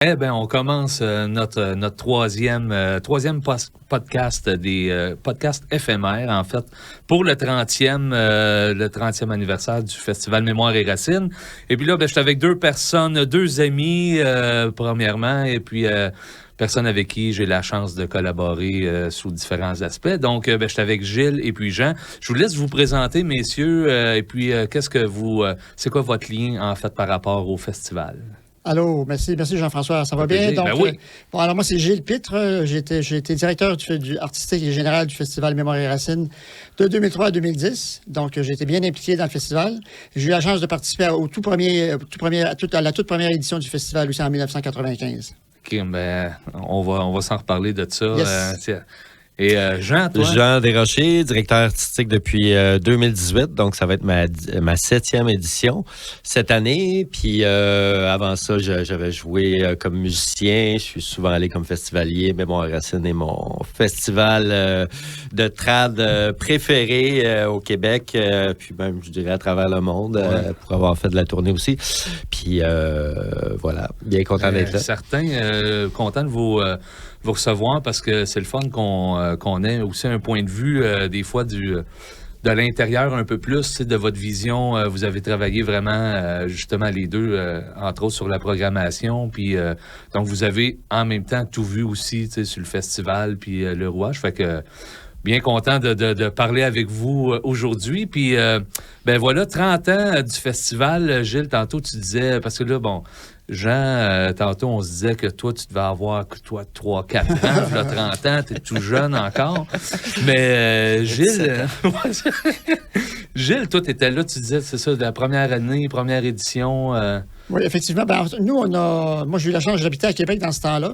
Eh bien, on commence notre troisième podcast des podcasts éphémères, en fait, pour le 30e anniversaire du Festival Mémoire et Racines. Et puis là, je suis avec deux personnes, deux amis, premièrement, et puis personnes avec qui j'ai la chance de collaborer sous différents aspects. Donc, je suis avec Gilles et puis Jean. Je vous laisse vous présenter, messieurs, et puis c'est quoi votre lien, en fait, par rapport au festival? Allô, merci Jean-François, ça va bien? Donc, oui. Bon, alors moi, c'est Gilles Pitre. J'ai été directeur du artistique et général du Festival Mémoire et Racines de 2003 à 2010. Donc, j'ai été bien impliqué dans le festival. J'ai eu la chance de participer à la toute première édition du festival aussi en 1995. OK, on va s'en reparler de ça. Yes. Et Jean, toi? Jean Desrochers, directeur artistique depuis 2018, donc ça va être ma 7e édition cette année. Puis avant ça, j'avais joué comme musicien, je suis souvent allé comme festivalier, mais Mémoire et Racines est mon festival de trad préféré au Québec, puis même, je dirais, à travers le monde, pour avoir fait de la tournée aussi. Puis voilà, bien content d'être là. Certains, content de vous recevoir parce que c'est le fun qu'on ait aussi un point de vue des fois de l'intérieur un peu plus de votre vision. Vous avez travaillé vraiment justement les deux, entre autres sur la programmation. Puis donc vous avez en même temps tout vu aussi sur le festival puis le rouage. Fait que bien content de parler avec vous aujourd'hui. Puis, voilà, 30 ans du festival. Gilles, tantôt, tu disais, parce que là, bon, Jean, tantôt, on se disait que toi, tu devais avoir, 3-4 ans, là, 30 ans, t'es tout jeune encore. Mais Gilles, Gilles, toi, t'étais là, tu disais, c'est ça, de la première année, première édition. Oui, effectivement. Moi, j'ai eu la chance, j'habitais à Québec dans ce temps-là,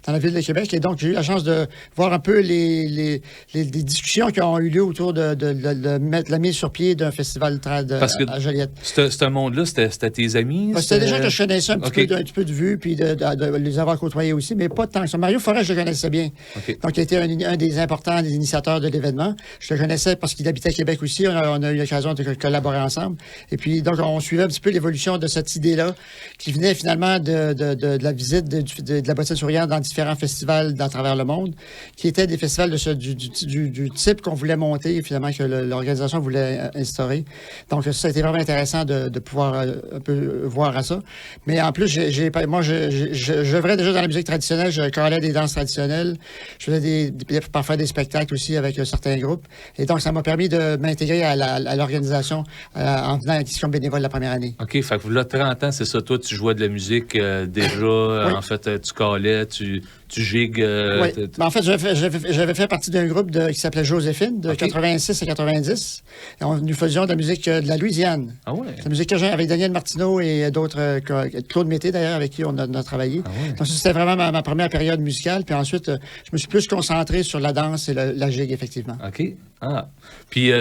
dans la ville de Québec, et donc j'ai eu la chance de voir un peu les discussions qui ont eu lieu autour de mettre la mise sur pied d'un festival trad à Joliette. Ce monde-là, c'était tes amis? C'était des gens que je connaissais un petit peu de vue, puis de les avoir côtoyés aussi, mais pas tant que ça. Mario Forêt, je le connaissais bien. Okay. Donc, il était un des importants, des initiateurs de l'événement. Je le connaissais parce qu'il habitait à Québec aussi. On a eu l'occasion de collaborer ensemble. Et puis, donc, on suivait un petit peu l'évolution de cette idée-là, qui venait finalement de la visite de la bottine souriante dans différents festivals à travers le monde, qui étaient des festivals du type qu'on voulait monter, finalement, que l'organisation voulait instaurer. Donc, ça a été vraiment intéressant de pouvoir un peu voir à ça. Mais en plus, je vrai déjà dans la musique traditionnelle, je choralais des danses traditionnelles, je faisais parfois des spectacles aussi avec certains groupes. Et donc, ça m'a permis de m'intégrer à l'organisation en venant comme bénévole la première année. OK, fait que là, 30 ans, c'est ça. Toi, tu jouais de la musique déjà. Oui. En fait, tu calais, tu gigues. Oui. En fait, j'avais fait partie d'un groupe qui s'appelait Joséphine, de 86 à 90. Et nous faisions de la musique de la Louisiane. Ah ouais? La musique que j'ai avec Daniel Martineau et d'autres, Claude Mété d'ailleurs, avec qui on a travaillé. Ah ouais. Donc, ça, c'était vraiment ma première période musicale. Puis ensuite, je me suis plus concentré sur la danse et la gigue, effectivement. OK. Ah. Puis,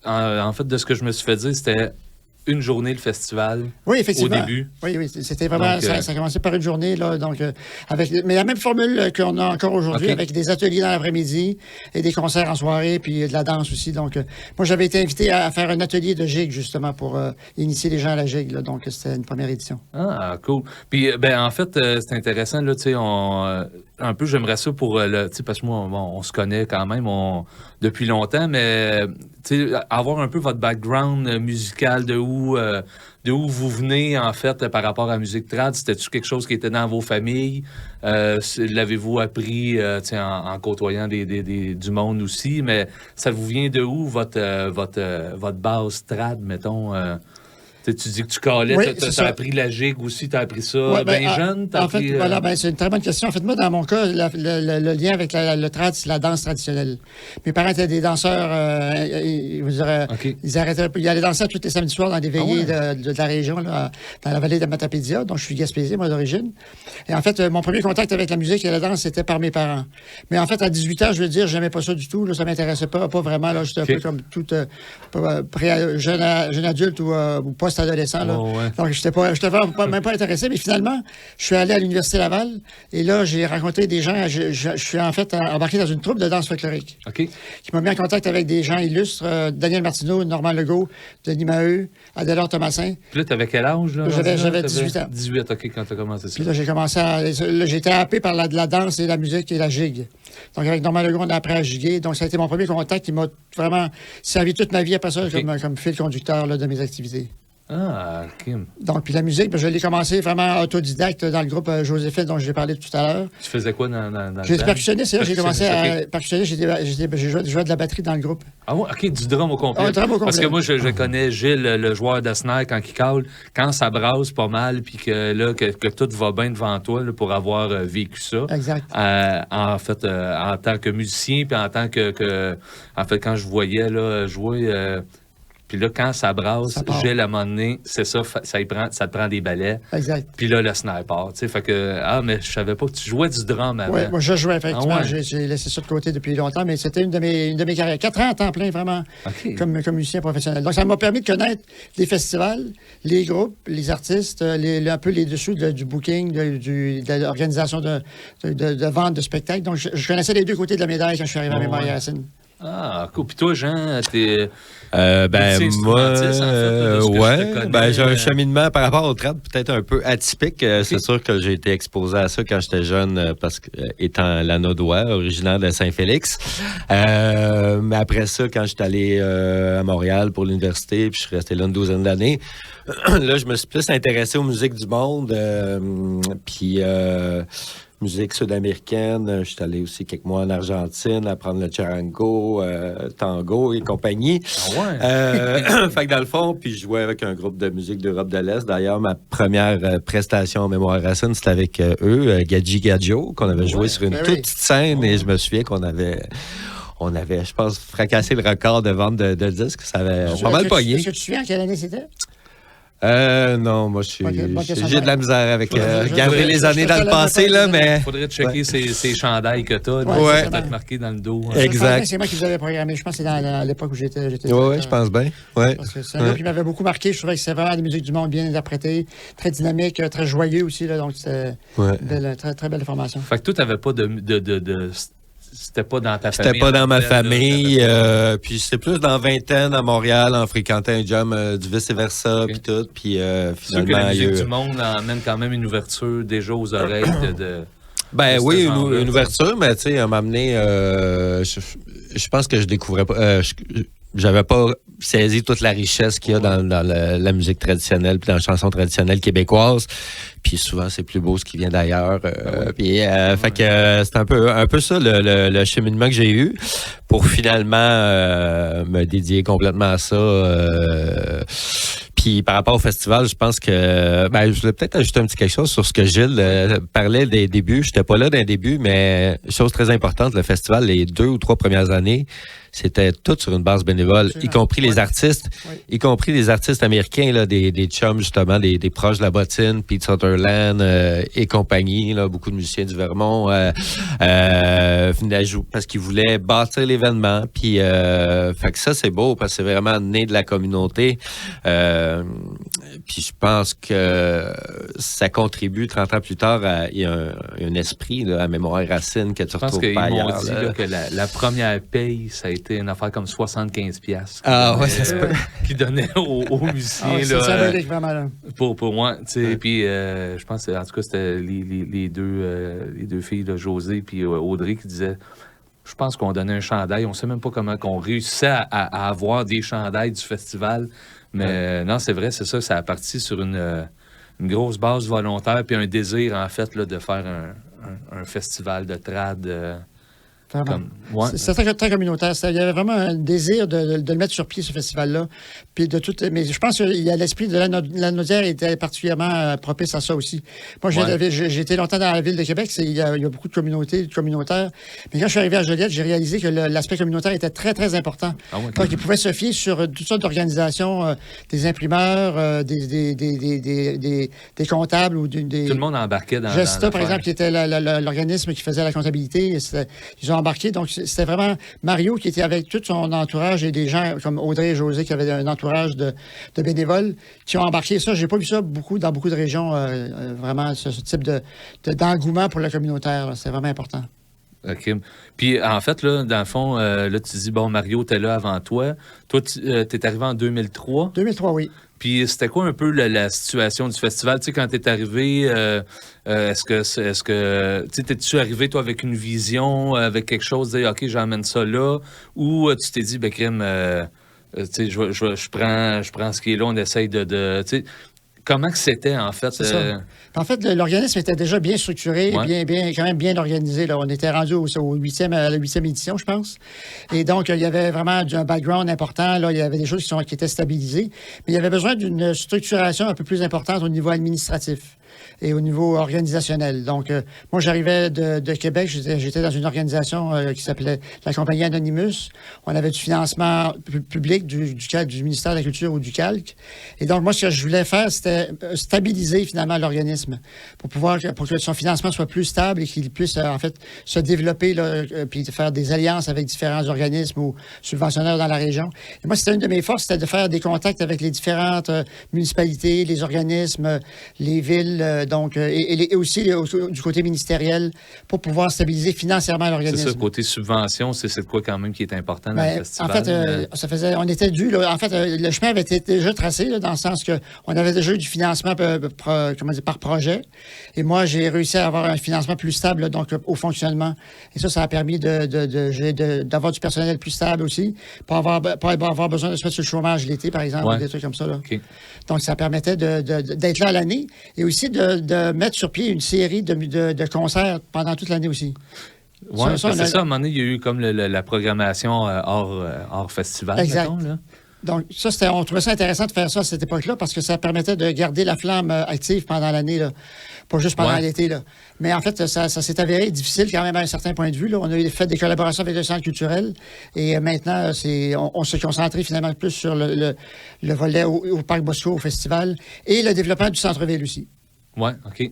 en fait, de ce que je me suis fait dire, c'était une journée le festival. Oui, effectivement. Au début. Oui, c'était vraiment. Donc, ça a commencé par une journée, là. Donc, mais la même formule qu'on a encore aujourd'hui, avec des ateliers dans l'après-midi et des concerts en soirée, puis de la danse aussi. Donc, moi, j'avais été invité à faire un atelier de gigue, justement, pour initier les gens à la gigue, là. Donc, c'était une première édition. Ah, cool. Puis, en fait, c'est intéressant, là, tu sais, un peu, j'aimerais ça pour, tu sais, parce que moi, on se connaît quand même depuis longtemps, mais, tu sais, avoir un peu votre background musical de où vous venez, en fait, par rapport à la musique trad. C'était-tu quelque chose qui était dans vos familles? L'avez-vous appris, tu sais, en côtoyant du monde aussi? Mais ça vous vient de où, votre base trad, mettons? Tu dis que tu calais, oui, t'as appris la gigue aussi, t'as appris ça jeune? En fait, voilà, c'est une très bonne question. En fait, moi, dans mon cas, le lien avec le trad, c'est la danse traditionnelle. Mes parents étaient des danseurs, ils allaient danser tous les samedis soirs dans des veillées de la région, là, dans la vallée de Matapédia, dont je suis gaspésien, moi, d'origine. Et en fait, mon premier contact avec la musique et la danse, c'était par mes parents. Mais en fait, à 18 ans, je veux dire, j'aimais pas ça du tout, là, ça m'intéressait pas vraiment, là, j'étais un peu comme tout jeune adulte ou post post adolescent. Là. Oh, ouais. Donc, j'étais vraiment même pas intéressé, mais finalement, je suis allé à l'Université Laval et là, j'ai rencontré des gens. Je suis en fait embarqué dans une troupe de danse folklorique OK. qui m'a mis en contact avec des gens illustres, Daniel Martineau, Normand Legault, Denis Maheu, Adélard Thomasin. Puis là, t'avais quel âge? Là, J'avais 18 ans. 18, OK, quand t'as commencé ça. Puis là, j'ai commencé à... Là, j'ai été happé par la danse et la musique et la gigue. Donc, avec Normand Legault, on a appris à giguer. Donc, ça a été mon premier contact qui m'a vraiment servi toute ma vie après ça comme fil conducteur là, de mes activités. Ah, OK. Donc, puis la musique, je l'ai commencé vraiment autodidacte dans le groupe Joséphine dont j'ai parlé tout à l'heure. Tu faisais quoi dans le J'étais band? percussionniste, c'est là que j'ai commencé à OK. percussionner. J'ai joué de la batterie dans le groupe. Ah ouais, OK, du drum au complet. Ah, drum au complet. Parce que moi, je connais Gilles, le joueur de snare, quand il cale, quand ça brasse pas mal, puis que là, que tout va bien devant toi là, pour avoir vécu ça. Exact. En fait, en tant que musicien, puis en tant en fait, quand je voyais là, jouer... puis là, quand ça brasse, Ça part. Gilles, à un moment donné, c'est ça, ça te prend des balais. Exact. Puis là, le sniper, tu sais, fait que... Ah, mais je savais pas que tu jouais du drum avant. Oui, moi, je jouais, effectivement. Ah ouais. J'ai laissé ça de côté depuis longtemps, mais c'était une de mes carrières. 4 ans à temps plein, vraiment, OK. comme musicien professionnel. Donc, ça m'a permis de connaître les festivals, les groupes, les artistes, un peu les dessous du booking, de l'organisation de vente de spectacles. Donc, je connaissais les deux côtés de la médaille quand je suis arrivé à Mémoire-Racine. Ah, cool. Puis toi, Jean, t'es... Ben, moi, instrumentiste, en fait, là, de ce que je te connais. ben, j'ai un cheminement par rapport au trad peut-être un peu atypique. C'est sûr que j'ai été exposé à ça quand j'étais jeune, parce que, étant Lanaudois, originaire de Saint-Félix. Mais après ça, quand j'étais allé à Montréal pour l'université, puis je suis resté là une douzaine d'années, là, je me suis plus intéressé aux musiques du monde, puis... musique sud-américaine. Je suis allé aussi quelques mois en Argentine apprendre le charango, tango et compagnie. Ah ouais? Fait que dans le fond, puis je jouais avec un groupe de musique d'Europe de l'Est. D'ailleurs, ma première prestation en Mémoire-Racine, c'était avec eux, Gadji Gadjo, qu'on avait joué sur une Ben toute oui. petite scène. Et je me souviens qu'on avait, je pense, fracassé le record de vente de disques. Ça avait pas mal pogné. Est-ce que tu te souviens en quelle année c'était? Non, moi, bonne question. j'ai de la misère avec Je- garder les années dans le passé, là, mais... Faudrait checker ces chandails que t'as. Ouais, Ouais. Ça peut être marqué dans le dos. hein. Exact. C'est moi qui vous avais programmé. Je pense que c'est à l'époque où j'étais. Oui, je pense bien. Ouais. Parce que c'est un groupe qui m'avait beaucoup marqué. Je trouvais que c'était vraiment des musiques du monde bien interprétées, très dynamiques, très joyeux aussi. Là, donc, c'était Ouais. une très, très belle formation. Fait que toi, t'avais pas c'était pas dans ta famille. C'était pas dans ma en fait, là, famille, t'avais pas- puis c'était plus dans vingtaine à Montréal, en fréquentant un jam du vice-versa, Ok. puis tout, puis C'est sûr que finalement... la il y a musique eu- du monde amène quand même une ouverture déjà aux oreilles de Ben de oui, ce genre-là, une ouverture, mais tu sais, elle m'a amené... je pense que je découvrais pas... j'avais pas saisi toute la richesse qu'il y a dans la musique traditionnelle puis dans la chanson traditionnelle québécoise. Puis souvent, c'est plus beau ce qui vient d'ailleurs. Puis, fait que c'est un peu ça le cheminement que j'ai eu pour finalement me dédier complètement à ça. Puis par rapport au festival, je pense que je voulais peut-être ajouter un petit quelque chose sur ce que Gilles parlait des débuts. J'étais pas là d'un début, mais chose très importante, le festival, les 2 ou 3 premières années, c'était tout sur une base bénévole, Absolument. y compris les artistes, Oui. y compris les artistes américains, là, des chums justement, des proches de la bottine, Pete Sutherland et compagnie, là, beaucoup de musiciens du Vermont venaient jouer parce qu'ils voulaient bâtir l'événement. Puis, fait que ça c'est beau parce que c'est vraiment né de la communauté. Puis je pense que ça contribue 30 ans plus tard il y a un esprit là, à Mémoire-Racine que tu Je pense retrouves qu'ils pas m'ont ailleurs. dit là. là, que la première paye, ça a été une affaire comme 75 piastres. Ah ouais, ça se peut. Qui donnait aux musiciens. Ah, ouais, c'est là, symbolique, vraiment. Là. pour moi, tu sais, puis je pense que en tout cas c'était les deux filles, là, Josée puis Audrey, qui disaient, je pense qu'on donnait un chandail, on sait même pas comment qu'on réussissait à avoir des chandails du festival, mais non, c'est vrai, c'est ça a parti sur une grosse base volontaire puis un désir en fait là, de faire un festival de trad. Vraiment. Ouais. C'est très, très communautaire. Il y avait vraiment un désir de le mettre sur pied, ce festival-là. Puis mais je pense qu'il y a l'esprit de la Naudière était particulièrement propice à ça aussi. Moi, j'ai été longtemps dans la ville de Québec. Il y a beaucoup de communautaires. Mais quand je suis arrivé à Joliette, j'ai réalisé que l'aspect communautaire était très, très important. Ah ouais, Donc, ils pouvaient se fier sur toutes sortes d'organisations, des imprimeurs, des comptables ou des... Tout le monde embarquait dans Gesta, par l'affaire. exemple, qui était l'organisme qui faisait la comptabilité. Ils ont embarqué. Donc, c'était vraiment Mario qui était avec tout son entourage et des gens comme Audrey et José qui avaient un entourage de bénévoles qui ont embarqué. Ça, j'ai pas vu ça dans beaucoup de régions, vraiment, ce type d'engouement pour le communautaire. C'est vraiment important. OK. Puis, en fait, là, dans le fond, là, tu dis, bon, Mario, t'es là avant toi. Toi, t'es arrivé en 2003. 2003, oui. Puis, c'était quoi un peu la situation du festival? Tu sais, quand t'es arrivé, est-ce que tu sais, t'es-tu arrivé, toi, avec une vision, avec quelque chose, dire, OK, j'emmène ça là? Ou tu t'es dit, ben, crème, tu sais, je prends ce qui est là, on essaye de tu sais, comment que c'était, en fait? C'est ça. En fait, l'organisme était déjà bien structuré, quand même bien organisé. Là. On était rendu à la 8e édition, je pense. Et donc, il y avait vraiment un background important. Là. Il y avait des choses qui étaient stabilisées. Mais il y avait besoin d'une structuration un peu plus importante au niveau administratif et au niveau organisationnel. Donc, moi, j'arrivais de Québec. J'étais dans une organisation qui s'appelait la Compagnie Anonymous. On avait du financement public du ministère de la Culture ou du Calque. Et donc, moi, ce que je voulais faire, c'était stabiliser finalement l'organisme pour que son financement soit plus stable et qu'il puisse, en fait, se développer là, puis faire des alliances avec différents organismes ou subventionneurs dans la région. Et moi, c'était une de mes forces, c'était de faire des contacts avec les différentes municipalités, les organismes, les villes, et aussi du côté ministériel pour pouvoir stabiliser financièrement l'organisme. C'est ça, côté subvention, c'est de quoi quand même qui est important dans le festival? En fait, on était dû. Là, en fait, le chemin avait été déjà tracé là, dans le sens qu'on avait déjà eu du financement par projet. Et moi, j'ai réussi à avoir un financement plus stable là, donc au fonctionnement. Et ça a permis d'avoir du personnel plus stable aussi, pour avoir besoin de se mettre sur le chômage l'été, par exemple, des trucs comme ça. Là. Okay. Donc, ça permettait d'être là à l'année et aussi de mettre sur pied une série de concerts pendant toute l'année aussi. Oui, c'est ça. À un moment donné, il y a eu comme la programmation hors festival. Exact. Mettons, là. Donc, on trouvait ça intéressant de faire ça à cette époque-là parce que ça permettait de garder la flamme active pendant l'année, là, pas juste pendant l'été. Là. Mais en fait, ça s'est avéré difficile quand même à un certain point de vue. Là. On a fait des collaborations avec le Centre culturel et maintenant, on s'est concentré finalement plus sur le volet au Parc Bosco, au festival et le développement du centre-ville aussi. Oui, OK.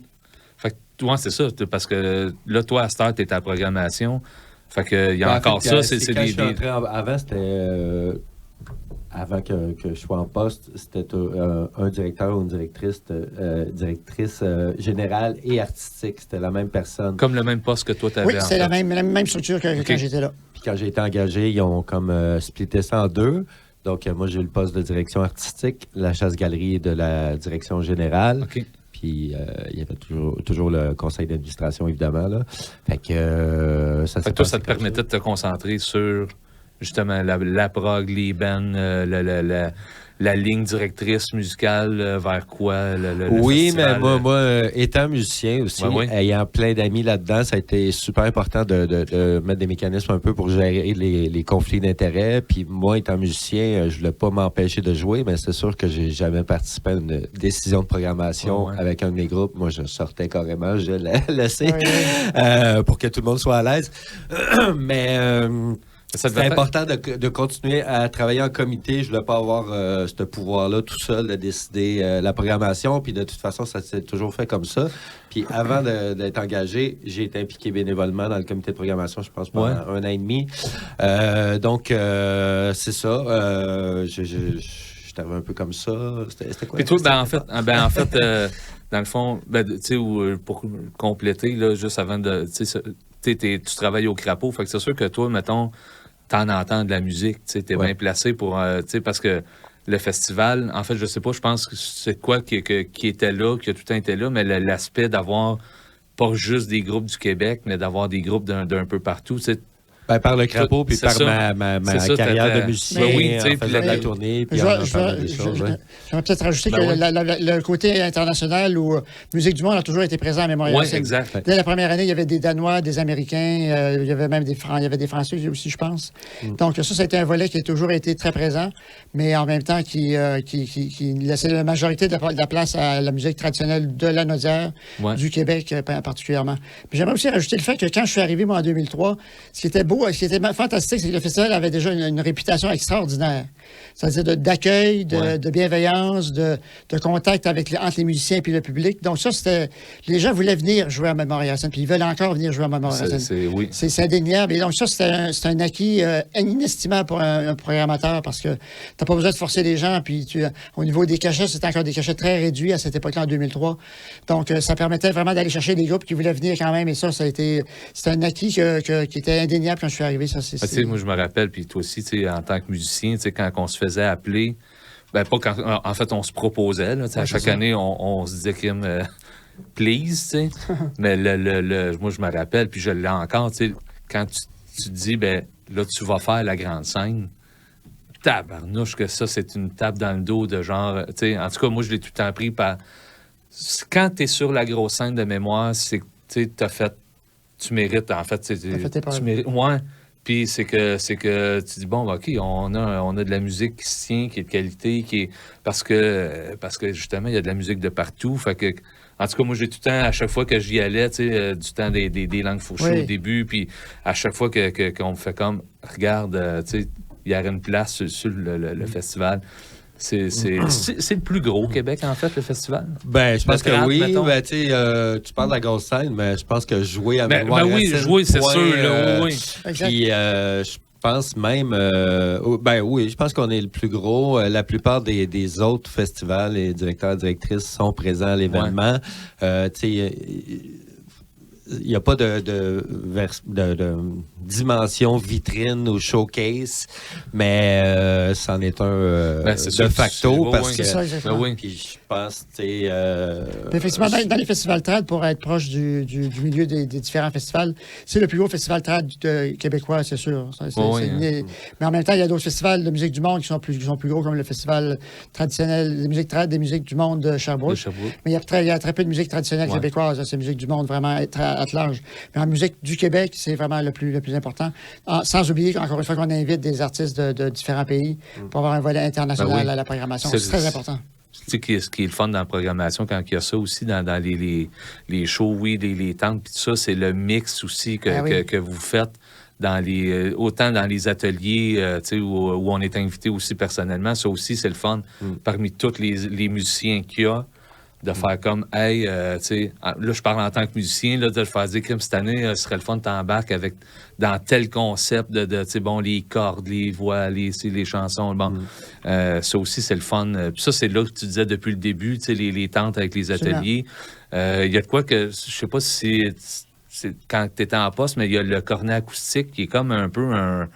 Fait que toi, c'est ça, parce que là, toi, à cette heure, tu es à la programmation. Fait que il y a encore ça. C'est Avant, c'était... Avant que je sois en poste, c'était un directeur ou une directrice générale et artistique. C'était la même personne. Comme le même poste que toi, tu avais. Oui, c'est la même structure que quand j'étais là. Puis quand j'ai été engagé, ils ont comme splitté ça en deux. Donc, moi, j'ai eu le poste de direction artistique, la chasse-galerie de la direction générale. OK. Puis, il y avait toujours le conseil d'administration, évidemment. Là. Fait que ça toi, ça te permettait de te concentrer sur... Justement, la prog, les bands, la ligne directrice musicale, vers quoi le festival, mais moi étant musicien aussi, ayant plein d'amis là-dedans, ça a été super important de mettre des mécanismes un peu pour gérer les conflits d'intérêts. Puis moi, étant musicien, je voulais pas m'empêcher de jouer, mais c'est sûr que j'ai jamais participé à une décision de programmation avec un de mes groupes. Moi, je sortais carrément, je l'ai laissé pour que tout le monde soit à l'aise. Mais... c'est important de continuer à travailler en comité. Je ne voulais pas avoir ce pouvoir-là tout seul de décider la programmation. Puis de toute façon, ça s'est toujours fait comme ça. Puis avant d'être engagé, j'ai été impliqué bénévolement dans le comité de programmation, je pense, pendant 1 an et demi. Donc, c'est ça. J'étais un peu comme ça. C'était quoi? Puis toi, en fait, dans le fond, tu sais, pour compléter, là, juste avant de... Tu travailles au crapaud, fait que c'est sûr que toi, mettons, t'en entends de la musique, tu sais, t'es bien placé pour, tu sais, parce que le festival, en fait, je sais pas, je pense que c'est quoi qui était là, qui a tout le temps été là, mais l'aspect d'avoir pas juste des groupes du Québec, mais d'avoir des groupes d'un peu partout, tu sais. Par le crapaud, puis par ma carrière de musicien, en faisant de la tournée, puis en entendant des choses. J'aimerais peut-être rajouter que le côté international ou musique du monde a toujours été présent à Mémorial. Oui, exact. Dès la première année, il y avait des Danois, des Américains, il y avait même des Français aussi, je pense. Donc ça a été un volet qui a toujours été très présent, mais en même temps qui laissait la majorité de la place à la musique traditionnelle de la Naudière, du Québec particulièrement. Puis j'aimerais aussi rajouter le fait que quand je suis arrivé, moi, en 2003, ce qui était beau beau, ce qui était fantastique, c'est que le festival avait déjà une réputation extraordinaire. C'est-à-dire d'accueil, de bienveillance, de contact entre les musiciens et le public. Donc ça, c'était... Les gens voulaient venir jouer à Memorial Scène, puis ils veulent encore venir jouer à Memorial Scène. Oui. C'est indéniable. Et donc ça, c'est un acquis inestimable pour un programmateur, parce que t'as pas besoin de forcer les gens, puis au niveau des cachets, c'était encore des cachets très réduits à cette époque-là, en 2003. Donc ça permettait vraiment d'aller chercher des groupes qui voulaient venir quand même, et ça a été... C'était un acquis qui était indéniable quand je suis arrivé. Ça, moi, je me rappelle, puis toi aussi, en tant que musicien, quand on se faisait appeler, ben pas quand, en fait, on se proposait, là, à chaque année, on se disait please, tu sais. Mais moi, je me rappelle, puis je l'ai encore, tu sais, quand tu te dis, ben là, tu vas faire la grande scène, tabarnouche que ça, c'est une tape dans le dos de genre, tu sais, en tout cas, moi, je l'ai tout le temps pris par... Quand t'es sur la grosse scène de mémoire, c'est que, tu sais, tu mérites, en fait, tu mérites, ouais. Puis c'est que tu dis, bon, OK, on a de la musique qui se tient, qui est de qualité, parce que justement, il y a de la musique de partout. Fait que, en tout cas, moi, j'ai tout le temps, à chaque fois que j'y allais, tu sais, du temps des langues fourchées au début, puis à chaque fois qu'on me fait comme, regarde, tu sais, il y aurait une place sur le festival. C'est le plus gros au Québec, en fait, le festival? Ben, je pense que oui. Ben, tu parles de la grosse scène, mais je pense que jouer à Mémoire oui, jouer, c'est sûr. Là, oui. Puis, je pense même... oui, je pense qu'on est le plus gros. La plupart des autres festivals, les directeurs, directrices sont présents à l'événement. Il n'y a pas de dimension vitrine ou showcase, mais c'en est un de facto parce que puis je pense, effectivement, dans les festivals trad, pour être proche du milieu des différents festivals, c'est le plus gros festival trad québécois, c'est sûr. Mais en même temps, il y a d'autres festivals de musique du monde qui sont plus gros, comme le festival traditionnel de musique trad, des musiques du monde de Sherbrooke. Mais il y a très peu de musique traditionnelle québécoise. C'est musique du monde vraiment à large. Mais en musique du Québec, c'est vraiment le plus important. Sans oublier, encore une fois, qu'on invite des artistes de différents pays pour avoir un volet international à la programmation. C'est très important. Tu sais, ce qui est le fun dans la programmation, quand il y a ça aussi dans les shows, les tentes, puis tout ça, c'est le mix aussi que vous faites autant dans les ateliers où on est invité aussi personnellement. Ça aussi, c'est le fun. Parmi tous les musiciens qu'il y a, de faire comme, hey, tu sais, là, je parle en tant que musicien, là, de le faire dire, cette année, ce serait le fun de t'embarquer dans tel concept de tu sais, bon, les cordes, les voix, les chansons, bon. Ça aussi, c'est le fun. Puis ça, c'est là que tu disais depuis le début, tu sais, les tentes avec les ateliers. Il y a de quoi que, je sais pas si c'est quand tu étais en poste, mais il y a le cornet acoustique qui est comme un peu un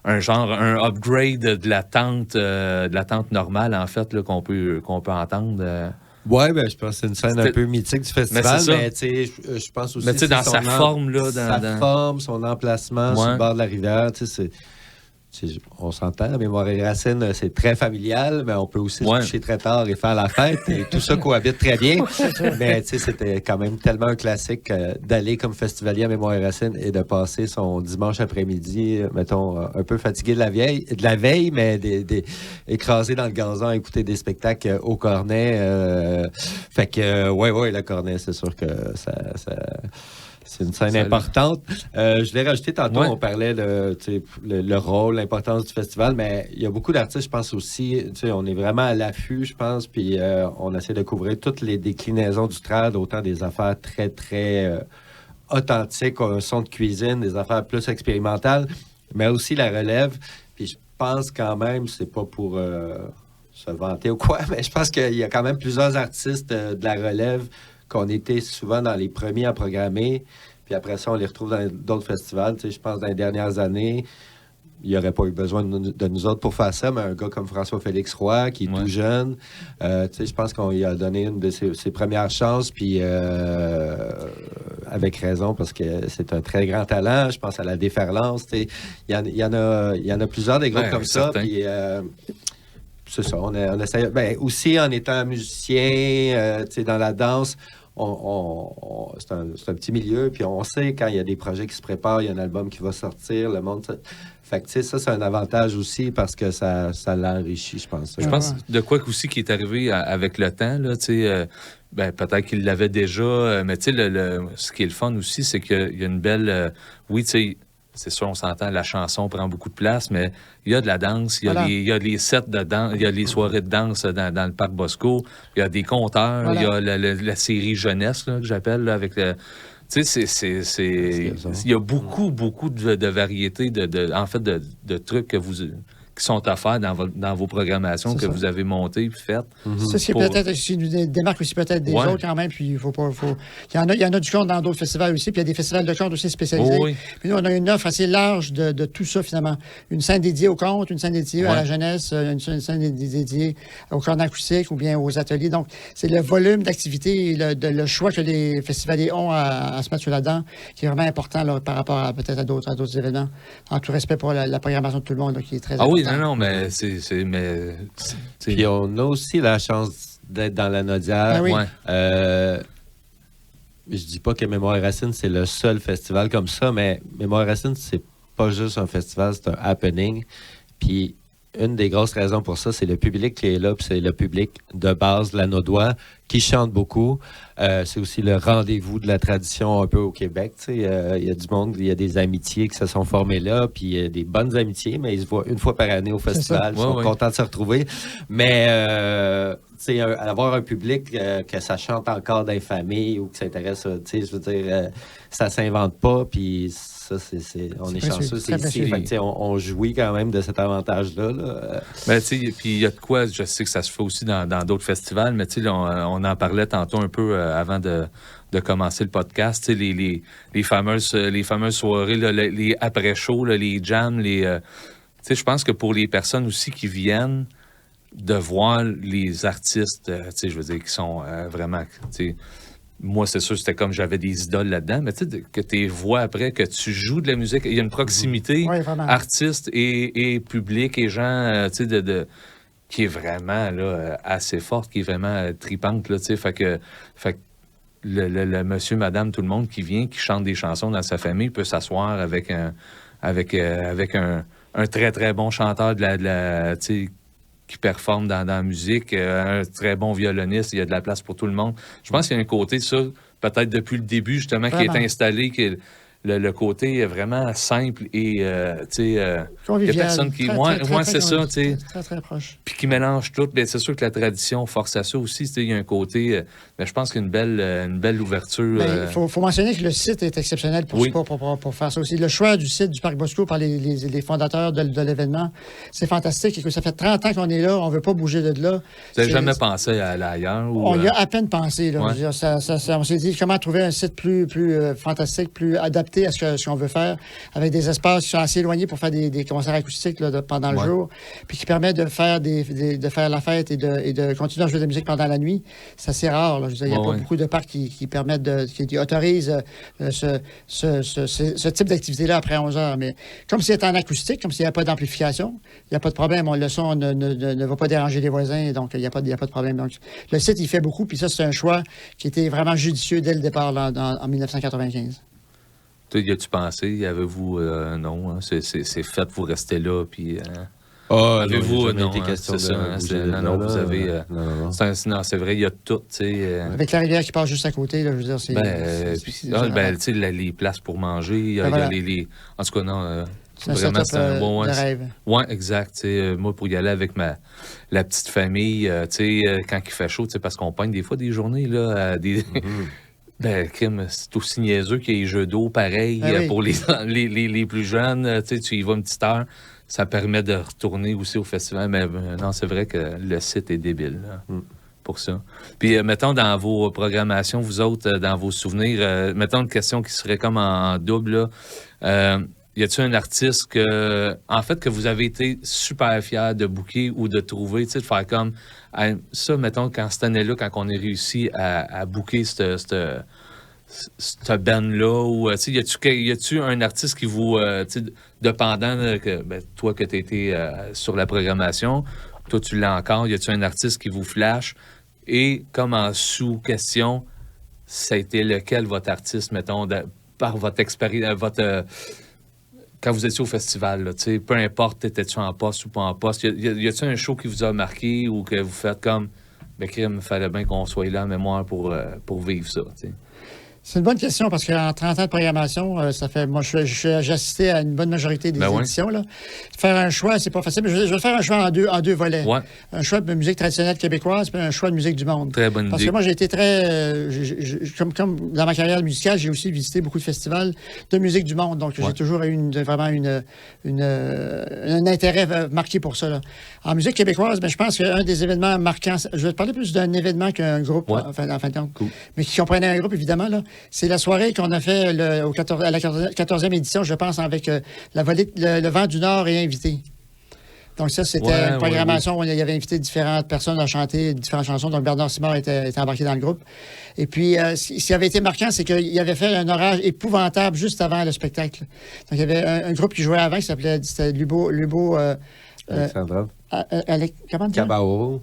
upgrade de la tente normale, en fait, là, qu'on peut entendre. Oui, ben, je pense que c'est une scène un peu mythique du festival, mais tu sais, je pense aussi... Mais tu sais, dans sa forme, là... forme, son emplacement sur le bord de la rivière, tu sais, on s'entend, la mémoire et racine, c'est très familial, mais on peut aussi se coucher très tard et faire la fête, et tout ça cohabite très bien. Mais tu sais, c'était quand même tellement un classique d'aller comme festivalier à mémoire et racine et de passer son dimanche après-midi, mettons, un peu fatigué de la veille, mais écrasé dans le gazon à écouter des spectacles au cornet. Fait que, le cornet, c'est sûr que ça c'est une scène importante. Je l'ai rajouté tantôt, on parlait de le rôle, l'importance du festival, mais il y a beaucoup d'artistes, je pense aussi, on est vraiment à l'affût, je pense, puis on essaie de couvrir toutes les déclinaisons du trad, autant des affaires très, très authentiques, un son de cuisine, des affaires plus expérimentales, mais aussi la relève. Puis je pense quand même, c'est pas pour se vanter ou quoi, mais je pense qu'il y a quand même plusieurs artistes de la relève qu'on était souvent dans les premiers à programmer, puis après ça, on les retrouve dans d'autres festivals. Je pense dans les dernières années, il n'y aurait pas eu besoin de nous autres pour faire ça, mais un gars comme François-Félix Roy, qui est tout jeune, je pense qu'on lui a donné une de ses premières chances, puis avec raison, parce que c'est un très grand talent. Je pense à la déferlance. Il y en a plusieurs des groupes comme ça, puis... c'est ça, on essaie... Ben, aussi, en étant musicien, dans la danse, c'est un petit milieu, puis on sait quand il y a des projets qui se préparent, il y a un album qui va sortir, le monde... Fait que, tu sais, ça, c'est un avantage aussi parce que ça l'enrichit, je pense. Je pense de quoi aussi qui est arrivé avec le temps, là, tu sais... peut-être qu'il l'avait déjà, mais tu sais, ce qui est le fun aussi, c'est qu'il y a une belle... oui, tu sais... c'est sûr, on s'entend, la chanson prend beaucoup de place, mais il y a de la danse, il y a les sets de danse, il y a les soirées de danse dans le parc Bosco, il y a des conteurs, il y a la série jeunesse là, que j'appelle, là, avec le... Tu sais, il y a beaucoup de variétés, en fait, de trucs qui sont à faire dans vos programmations que vous avez montées et faites. Ça, c'est peut-être une démarque aussi peut-être des autres quand même. Puis il faut pas. Il y en a du compte dans d'autres festivals aussi. Puis il y a des festivals de compte aussi spécialisés. Oui. Puis nous, on a une offre assez large de tout ça finalement. Une scène dédiée au conte, une scène dédiée à la jeunesse, une scène dédiée au corps acoustique ou bien aux ateliers. Donc, c'est le volume d'activités et le choix que les festivaliers ont à se mettre sur la dent qui est vraiment important là, par rapport à peut-être à d'autres événements. En tout respect pour la programmation de tout le monde là, qui est très important. Oui, non, mais Puis on a aussi la chance d'être dans la Nodière. Ah oui. Je dis pas que Mémoire et Racines, c'est le seul festival comme ça, mais Mémoire et Racines, c'est pas juste un festival, c'est un happening. Puis une des grosses raisons pour ça, c'est le public qui est là, puis c'est le public de base, la Naudois, qui chante beaucoup. C'est aussi le rendez-vous de la tradition un peu au Québec. Il y a du monde, il y a des amitiés qui se sont formées là, puis des bonnes amitiés, mais ils se voient une fois par année au festival. Ils sont contents de se retrouver. Mais avoir un public que ça chante encore dans les familles ou qui s'intéresse, je veux dire, ça s'invente pas, puis ça, on est chanceux, c'est ici. Fait que, on jouit quand même de cet avantage-là. Là. Ben, puis il y a de quoi, je sais que ça se fait aussi dans d'autres festivals, mais on en parlait tantôt un peu avant de commencer le podcast, les fameuses soirées, là, les après-shows, les jams, je pense que pour les personnes aussi qui viennent de voir les artistes, je veux dire, qui sont vraiment... Moi, c'est sûr, c'était comme j'avais des idoles là-dedans, mais tu sais, que tu vois après, que tu joues de la musique, il y a une proximité artiste et public et gens, tu sais, qui est vraiment là, assez forte, qui est vraiment tripante, là, tu sais, fait que le monsieur, madame, tout le monde qui vient, qui chante des chansons dans sa famille peut s'asseoir avec un très, très bon chanteur tu sais, qui performe dans la musique, un très bon violoniste, il y a de la place pour tout le monde. Je pense qu'il y a un côté, ça, peut-être depuis le début, justement, qui est installé, qui le côté vraiment simple et, tu sais, il y a personne qui... Moi, c'est ça, tu sais. Très, très proche. Puis qui mélange tout. Bien, c'est sûr que la tradition force à ça aussi. Il y a un côté... mais je pense qu'il y a une belle ouverture. Il faut mentionner que le site est exceptionnel pour faire ça aussi. Le choix du site du Parc Bosco par les fondateurs de l'événement, c'est fantastique. Et que ça fait 30 ans qu'on est là, on ne veut pas bouger de là. Vous n'avez jamais pensé à aller ailleurs? On y a à peine pensé. Là. Ouais. Je veux dire, on s'est dit comment trouver un site plus fantastique, plus adapté à ce qu'on veut faire, avec des espaces qui sont assez éloignés pour faire des concerts acoustiques là, pendant le jour, puis qui permet de faire de faire la fête et de continuer à jouer de la musique pendant la nuit. C'est assez rare. Là. Je veux dire, il n'y a pas beaucoup de parcs qui permettent qui autorisent ce type d'activité-là après 11 heures. Mais comme c'est en acoustique, comme s'il n'y a pas d'amplification, il n'y a pas de problème. Le son ne va pas déranger les voisins, donc il n'y a pas de problème. Donc, le site, il fait beaucoup, puis ça, c'est un choix qui était vraiment judicieux dès le départ là, en 1995. Y a-tu pensé? Avez-vous... non, hein, c'est fait, vous restez là, puis... avez-vous été question c'est vous avez... Non, c'est vrai, il y a tout, tu sais... Avec la rivière qui passe juste à côté, là, je veux dire, c'est... tu sais, les places pour manger, il y a les... En tout cas, non... c'est vraiment un bon rêve. Oui, exact. Moi, pour y aller avec la petite famille, quand il fait chaud, parce qu'on pogne des fois des journées, là, Ben, crime, c'est aussi niaiseux qu'il y ait les jeux d'eau pareil pour les plus jeunes. Tu y vas une petite heure, ça permet de retourner aussi au festival. Mais non, c'est vrai que le site est débile là, pour ça. Puis, mettons, dans vos programmations, vous autres, dans vos souvenirs, mettons une question qui serait comme en double. Y a-t-il un artiste que vous avez été super fier de booker ou de trouver, de faire comme ça, mettons, quand cette année-là, quand on a réussi à booker cette band-là, ou y a-tu un artiste qui vous, dépendant que toi que tu étais sur la programmation, toi tu l'as encore, y a-tu un artiste qui vous flash et comme en sous-question, ça a été lequel votre artiste, mettons, par votre expérience, quand vous étiez au festival, là, peu importe, étais-tu en poste ou pas en poste, y a-t-il un show qui vous a marqué ou que vous faites comme, crime, il fallait bien qu'on soit là en mémoire pour vivre ça, t'sais? C'est une bonne question parce qu'en 30 ans de programmation, ça fait. Moi, j'ai assisté à une bonne majorité des éditions. Là. Faire un choix, c'est pas facile, mais je vais faire un choix en deux volets. Ouais. Un choix de musique traditionnelle québécoise puis un choix de musique du monde. Très bonne idée. Parce que moi, j'ai été très. Comme dans ma carrière musicale, j'ai aussi visité beaucoup de festivals de musique du monde. Donc, j'ai toujours eu vraiment un intérêt marqué pour ça. Là. En musique québécoise, je pense qu'un des événements marquants, je vais te parler plus d'un événement qu'un groupe, en fin de compte. Cool. Mais qui comprenait un groupe, évidemment. Là. C'est la soirée qu'on a fait à la 14e édition, je pense, avec le Vent du Nord et invité. Donc ça, c'était une programmation où il y avait invité différentes personnes à chanter différentes chansons. Donc Bernard Simard était embarqué dans le groupe. Et puis, ce qui avait été marquant, c'est qu'il avait fait un orage épouvantable juste avant le spectacle. Donc il y avait un groupe qui jouait avant, qui s'appelait Lubo Alexandrov. Comment dire? Cabao.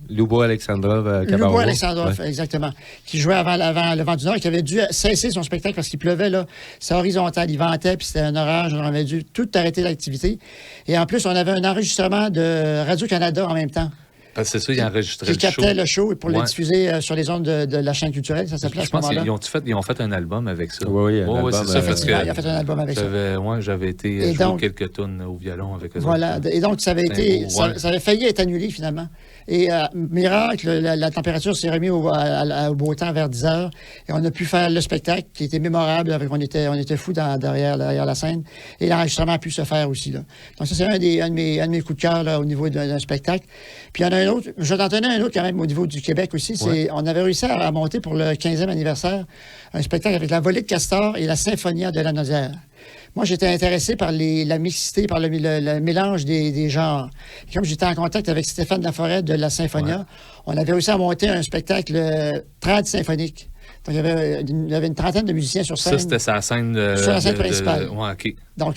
Lubo Alexandrov. Lubo Alexandrov, exactement. Qui jouait avant le Vent du Nord, qui avait dû cesser son spectacle parce qu'il pleuvait, là. C'est horizontal, il ventait, puis c'était un orage. On avait dû tout arrêter l'activité. Et en plus, on avait un enregistrement de Radio-Canada en même temps. C'est ça, ils enregistraient le show. Qui captait le show pour le diffuser sur les ondes de la chaîne culturelle, ça s'appelait à ce moment-là. Ils ont fait un album avec ça. Oui, c'est ça. Effectivement, il a fait un album avec ça. J'avais été jouer quelques tonnes au violon avec eux. Voilà. Et donc, ça avait failli être annulé, finalement. Et miracle, la température s'est remise au beau temps vers 10 heures. Et on a pu faire le spectacle qui était mémorable. On était fous derrière la scène. Et l'enregistrement a pu se faire aussi. Là. Donc, ça, c'est un de mes coups de cœur là, au niveau d'un spectacle. Puis, il y en a un autre. Je t'en tenais un autre quand même au niveau du Québec aussi. On avait réussi à monter pour le 15e anniversaire un spectacle avec la volée de Castor et la Symphonia de la Naudière. Moi, j'étais intéressé par la mixité, par le mélange des genres. Et comme j'étais en contact avec Stéphane Laforêt de la Symphonia, on avait réussi à monter un spectacle trad symphonique. Donc, il y avait une trentaine de musiciens sur scène. Ça, c'était sa scène sur la scène principale. OK. Donc,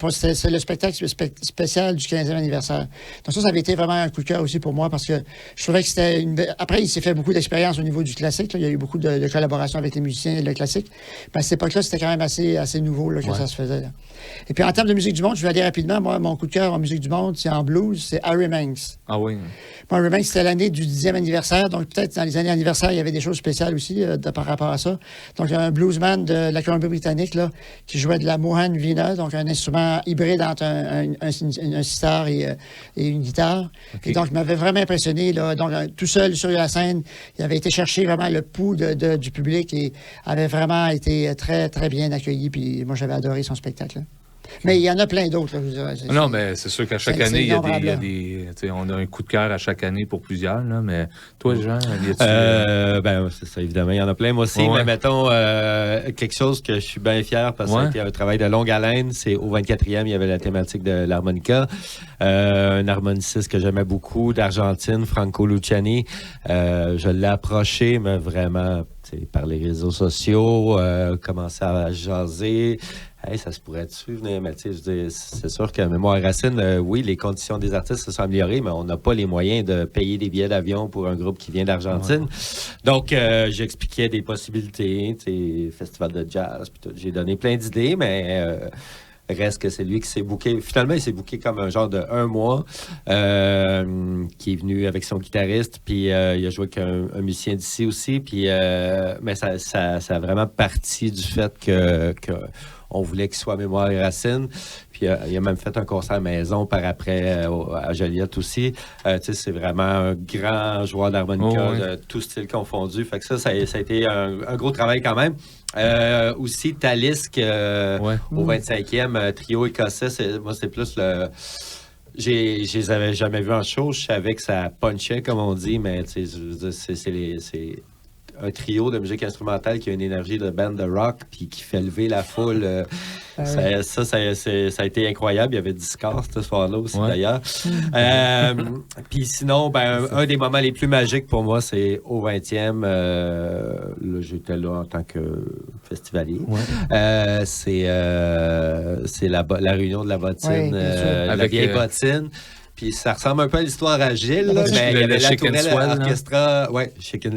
c'est le spectacle spécial du 15e anniversaire. Donc, ça avait été vraiment un coup de cœur aussi pour moi parce que je trouvais que c'était Après, il s'est fait beaucoup d'expérience au niveau du classique. Là. Il y a eu beaucoup de collaborations avec les musiciens et le classique. Mais à cette époque-là, c'était quand même assez nouveau là, que ça se faisait. Là. Et puis, en termes de musique du monde, je vais aller rapidement. Moi, mon coup de cœur en musique du monde, c'est en blues, c'est Harry Manx. Ah oui. Moi, Harry Manx, c'était l'année du 10e anniversaire. Donc, peut-être dans les années anniversaires, il y avait des choses spéciales aussi par rapport à ça. Donc, il y a un bluesman de la Colombie-Britannique là, qui jouait de la Mohan Vina, donc un instrument hybride entre un sitar et une guitare. Okay. Et donc, il m'avait vraiment impressionné. Là, donc, tout seul sur la scène, il avait été chercher vraiment le pouls du public et avait vraiment été très, très bien accueilli. Puis moi, j'avais adoré son spectacle. Là. Mais il y en a plein d'autres. Non, mais c'est sûr qu'à chaque année, il y a des on a un coup de cœur à chaque année pour plusieurs. Là, mais toi, Jean, c'est ça, évidemment. Il y en a plein, moi aussi. Mais mettons, quelque chose que je suis bien fier parce que c'était un travail de longue haleine. C'est au 24e, il y avait la thématique de l'harmonica. Un harmoniciste que j'aimais beaucoup d'Argentine, Franco Luciani. Je l'ai approché, mais vraiment par les réseaux sociaux, commencé à jaser. Hey, ça se pourrait-tu venir, mais tu sais, c'est sûr que Mémoire Racine, oui, les conditions des artistes se sont améliorées, mais on n'a pas les moyens de payer des billets d'avion pour un groupe qui vient d'Argentine. Donc, j'expliquais des possibilités, tu sais, festival de jazz, puis tout. J'ai donné plein d'idées, mais reste que c'est lui qui s'est booké. Finalement, il s'est booké comme un genre de 1 mois, qui est venu avec son guitariste, puis il a joué avec un musicien d'ici aussi, puis mais ça a vraiment parti du fait que on voulait qu'il soit Mémoire et Racine. Puis il a même fait un concert à la maison par après à Joliette aussi. Tu sais, c'est vraiment un grand joueur d'harmonica, de tout style confondu. Fait que ça a été un gros travail quand même. Aussi, Talisk, au 25e, trio écossais, moi, c'est plus le... Je les avais jamais vus en show. Je savais que ça punchait, comme on dit, mais tu sais, c'est un trio de musique instrumentale qui a une énergie de band de rock puis qui fait lever la foule. Ça a été incroyable. Il y avait du score ce soir-là aussi, d'ailleurs. Puis sinon, un des moments les plus magiques pour moi, c'est au 20e. Là, j'étais là en tant que festivalier. C'est la réunion de la bottine, la vieille bottine. Puis ça ressemble un peu à l'histoire à Gilles, là, mais il y avait la tourelle orchestra. Oui,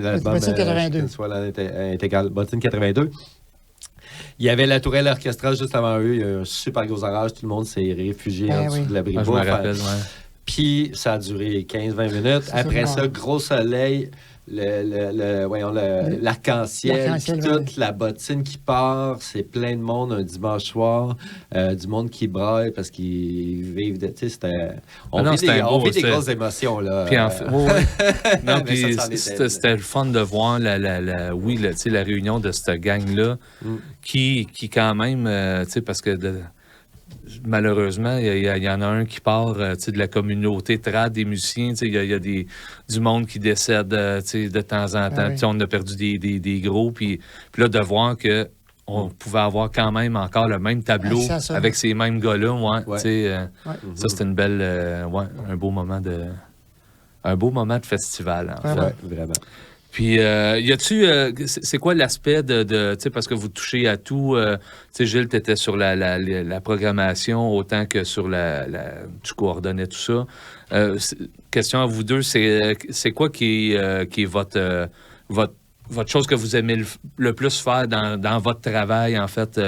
l'album Bottine 82. Intégral, Bottine 82. Il y avait la tourelle orchestra juste avant eux. Il y a eu un super gros orage. Tout le monde s'est réfugié en dessous de l'abri-bouffe. Je me rappelle, Puis ça a duré 15-20 minutes. Après ça, gros soleil. l'arc-en-ciel, L'arc-en-ciel, puis ouais. toute la bottine qui part, c'est plein de monde un dimanche soir, du monde qui braille parce qu'ils vivent de, tu sais, on vit des grosses émotions, là. Puis en fait, non, Mais puis ça s'en était. c'était le fun de voir tu sais, la réunion de cette gang-là qui quand même, tu sais, parce que malheureusement, il y en a un qui part tu sais, de la communauté trad des musiciens. Tu sais, il y a du monde qui décède tu sais, de temps en temps. Ah oui. Tu sais, on a perdu des gros. Puis là, de voir que on pouvait avoir quand même encore le même tableau Ah, ça. avec ces mêmes gars-là. Ouais. Tu sais, Ouais. ça, c'était une belle, un beau moment de festival, en fait. Ouais, vraiment. Puis, y a-tu, c'est quoi l'aspect tu sais, parce que vous touchez à tout, tu sais, Gilles, t'étais sur la programmation autant que sur tu coordonnais tout ça. Question à vous deux, c'est quoi qui est votre chose que vous aimez le plus faire dans votre travail, en fait,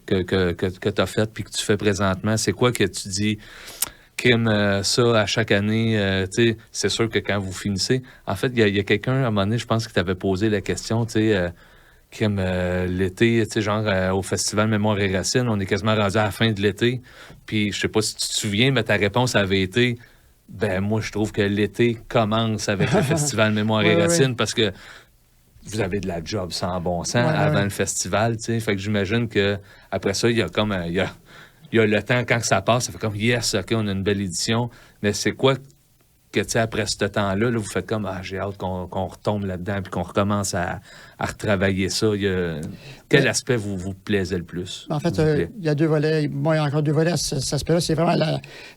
que tu as fait puis que tu fais présentement? C'est quoi que tu dis... Kim, ça, à chaque année, tu sais, c'est sûr que quand vous finissez... En fait, il y a quelqu'un, à un moment donné, je pense, qui t'avait posé la question, tu sais, Kim, l'été, tu sais, genre, au Festival Mémoire et Racines, on est quasiment rendu à la fin de l'été. Puis, je sais pas si tu te souviens, mais ta réponse avait été, ben moi, je trouve que l'été commence avec le Festival Mémoire et Oui, Racines oui. parce que vous avez de la job sans bon sens Ouais, avant ouais. le festival, tu sais. Fait que j'imagine que après ça, il y a comme... Il y a le temps, quand ça passe, ça fait comme « Yes, OK, on a une belle édition ». Mais c'est quoi que, tu sais, après ce temps-là, là, vous faites comme « Ah, j'ai hâte qu'on retombe là-dedans puis qu'on recommence à retravailler ça ». Quel aspect vous plaisait le plus? En fait, s'il vous plaît? il y a deux volets. Moi, il y a encore deux volets à cet aspect-là. C'est vraiment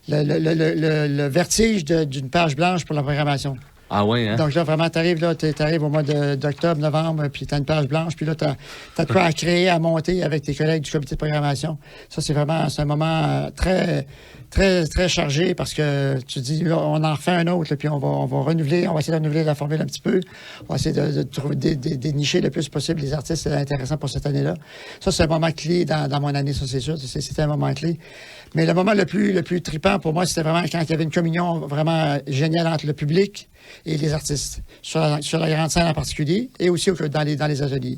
le vertige d'une page blanche pour la programmation. Ah oui, hein? Donc là, vraiment, tu arrives au mois d'octobre, novembre, puis tu as une page blanche, puis là, tu as de quoi à créer, à monter avec tes collègues du comité de programmation. Ça, c'est un moment très, très, très chargé parce que tu dis, là, on en refait un autre, là, puis on va renouveler, on va essayer de renouveler la formule un petit peu. On va essayer de trouver, dénicher le plus possible les artistes intéressants pour cette année-là. Ça, c'est un moment clé dans mon année, ça, c'est sûr. C'était un moment clé. Mais le moment le plus trippant pour moi, c'était vraiment quand il y avait une communion vraiment géniale entre le public et les artistes, sur la grande scène en particulier, et aussi dans les ateliers.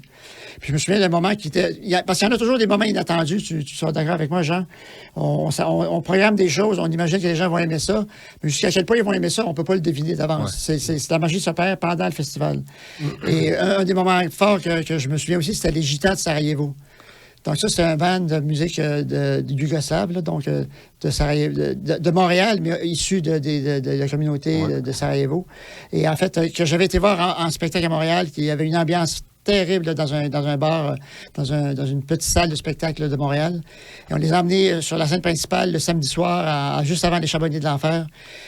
Puis je me souviens d'un moment qui était... parce qu'il y en a toujours des moments inattendus, tu seras d'accord avec moi, Jean. On programme des choses, on imagine que les gens vont aimer ça, mais jusqu'à quel point ils vont aimer ça, on peut pas le deviner d'avance. Ouais. C'est la magie s'opère pendant le festival. Et un des moments forts que je me souviens aussi, c'était les Gitans de Sarajevo. Donc ça, c'est un band de musique de Yougoslave, là, donc de Sarajevo, de Montréal, mais issu de la communauté de Sarajevo. Et en fait, que j'avais été voir en spectacle à Montréal, qui avait une ambiance terrible là, dans un bar, dans une petite salle de spectacle de Montréal. Et on les a emmenés sur la scène principale le samedi soir, juste avant les Charbonniers de l'Enfer.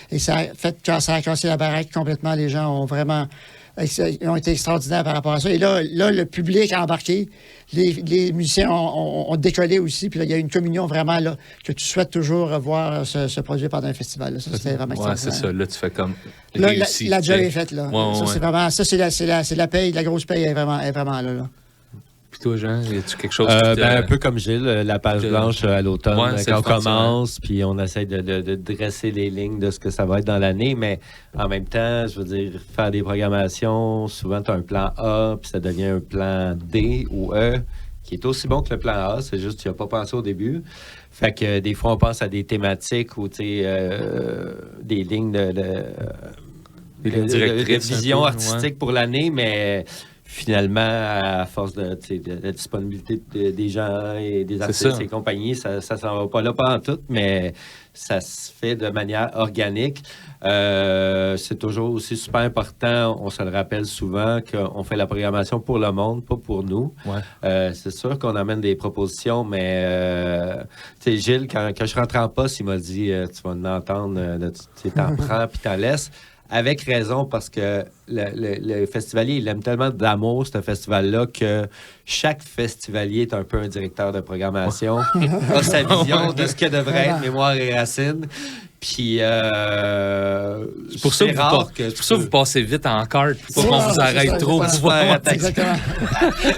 Et ça a cassé la baraque complètement. Les gens ont été extraordinaires par rapport à ça. Et là le public a embarqué. Les musiciens ont décollé aussi. Puis là, il y a une communion vraiment là, que tu souhaites toujours voir se produire pendant un festival. Là. Ça, c'était vraiment Ouais, c'est ça. Là, tu fais comme là, réussi. la job est faite. Là. Ouais, ça, ouais. c'est vraiment... Ça, c'est la paye. La grosse paye est vraiment là. Puis toi, Jean, y a-tu quelque chose Un peu comme Gilles, la page blanche à l'automne, Ouais, c'est quand on le fun, ça, commence, puis on essaie de dresser les lignes de ce que ça va être dans l'année, mais en même temps, je veux dire, faire des programmations, souvent tu as un plan A, puis ça devient un plan D ou E, qui est aussi bon que le plan A, c'est juste que tu n'y as pas pensé au début. Fait que des fois, on pense à des thématiques ou, tu sais, des lignes Des lignes directrices, de vision un peu, artistique pour l'année, mais... Finalement, à force de la disponibilité des gens et des artistes et compagnie, ça s'en va pas là, pas en tout, mais ça se fait de manière organique. C'est toujours aussi super important, on se le rappelle souvent, qu'on fait la programmation pour le monde, pas pour nous. Ouais. C'est sûr qu'on amène des propositions, mais tu sais, Gilles, quand je rentre en poste, il m'a dit tu vas en entendre, tu t'en prends puis t'en laisses. Avec raison, parce que le festivalier, il aime tellement d'amour, ce festival-là, que chaque festivalier est un peu un directeur de programmation, a sa vision de ce que devrait être Mémoire et Racines. Puis, c'est pour ça que vous passez vite en carte, pour qu'on vous arrête trop. Exactement.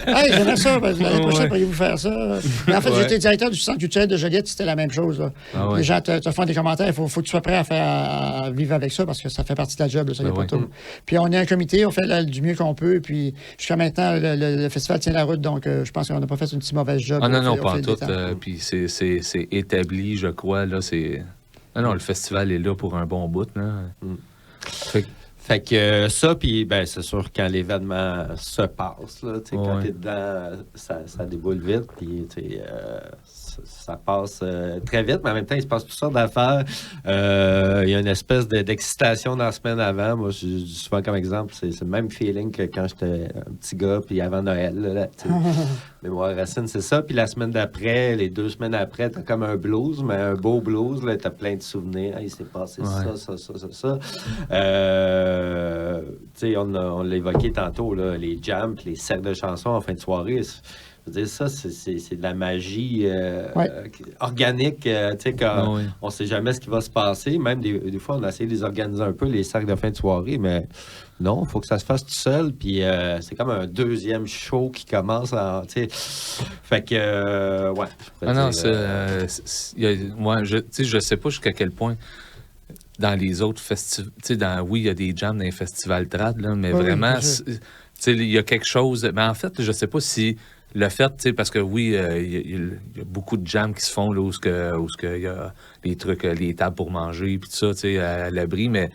Hey, j'aimerais ça. L'année prochaine, pourriez-vous faire ça? Mais en fait, j'étais directeur du Centre culturel de Joliette, c'était la même chose. Là. Ah ouais. Les gens te font des commentaires. Il faut que tu sois prêt à vivre avec ça parce que ça fait partie de la job. Là, ça, y a pas tout. Puis on est un comité, on fait du mieux qu'on peut. Puis jusqu'à maintenant, le festival tient la route. Donc, je pense qu'on n'a pas fait une si mauvaise job. Ah non, pas en tout. Puis c'est établi, je crois. Là, non, le festival est là pour un bon bout. Là. Fait que ça, puis ben, c'est sûr quand l'événement se passe, là, quand t'es dedans, ça déboule vite, puis ça passe très vite, mais en même temps, il se passe toutes sortes d'affaires. Il y a une espèce d'excitation dans la semaine avant. Moi, je dis souvent comme exemple, c'est le même feeling que quand j'étais un petit gars, puis avant Noël. Là, Mémoire racine, c'est ça. Puis la semaine d'après, les 2 semaines après, t'as comme un blues, mais un beau blues. Là, t'as plein de souvenirs. Il s'est passé ça. On l'a évoqué tantôt, là, les jams, les cercles de chansons en fin de soirée. Je veux dire, ça, c'est de la magie organique. On ne sait jamais ce qui va se passer. Même des fois, on a essayé de les organiser un peu, les cercles de fin de soirée, mais non, il faut que ça se fasse tout seul. Puis c'est comme un deuxième show qui commence. Fait que, ouais. Je sais pas jusqu'à quel point dans les autres festivals, oui, il y a des jams dans les festivals trad, là, mais vraiment, il y a quelque chose. Mais en fait, je sais pas si le fait, parce que oui, il y a beaucoup de jams qui se font là, où il y a les trucs, les tables pour manger, puis tout ça, à l'abri, mais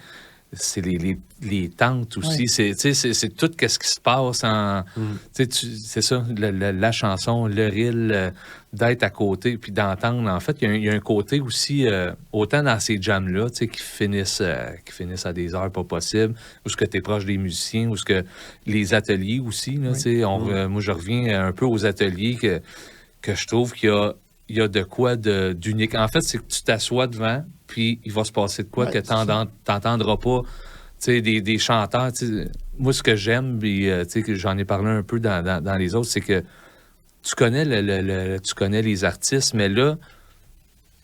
c'est les tentes aussi. C'est tout ce qui se passe en... C'est ça, la chanson, le reel, d'être à côté, puis d'entendre. En fait, il y a un côté aussi, autant dans ces jams-là, qui finissent à des heures pas possibles, où ce que tu es proche des musiciens, où ce que les ateliers aussi, là, moi, je reviens un peu aux ateliers que je trouve qu'il y a de quoi d'unique. En fait, c'est que tu t'assois devant, puis il va se passer de quoi que tu n'entendras pas. Des chanteurs. Moi, ce que j'aime, puis que j'en ai parlé un peu dans les autres, c'est que tu connais tu connais les artistes, mais là,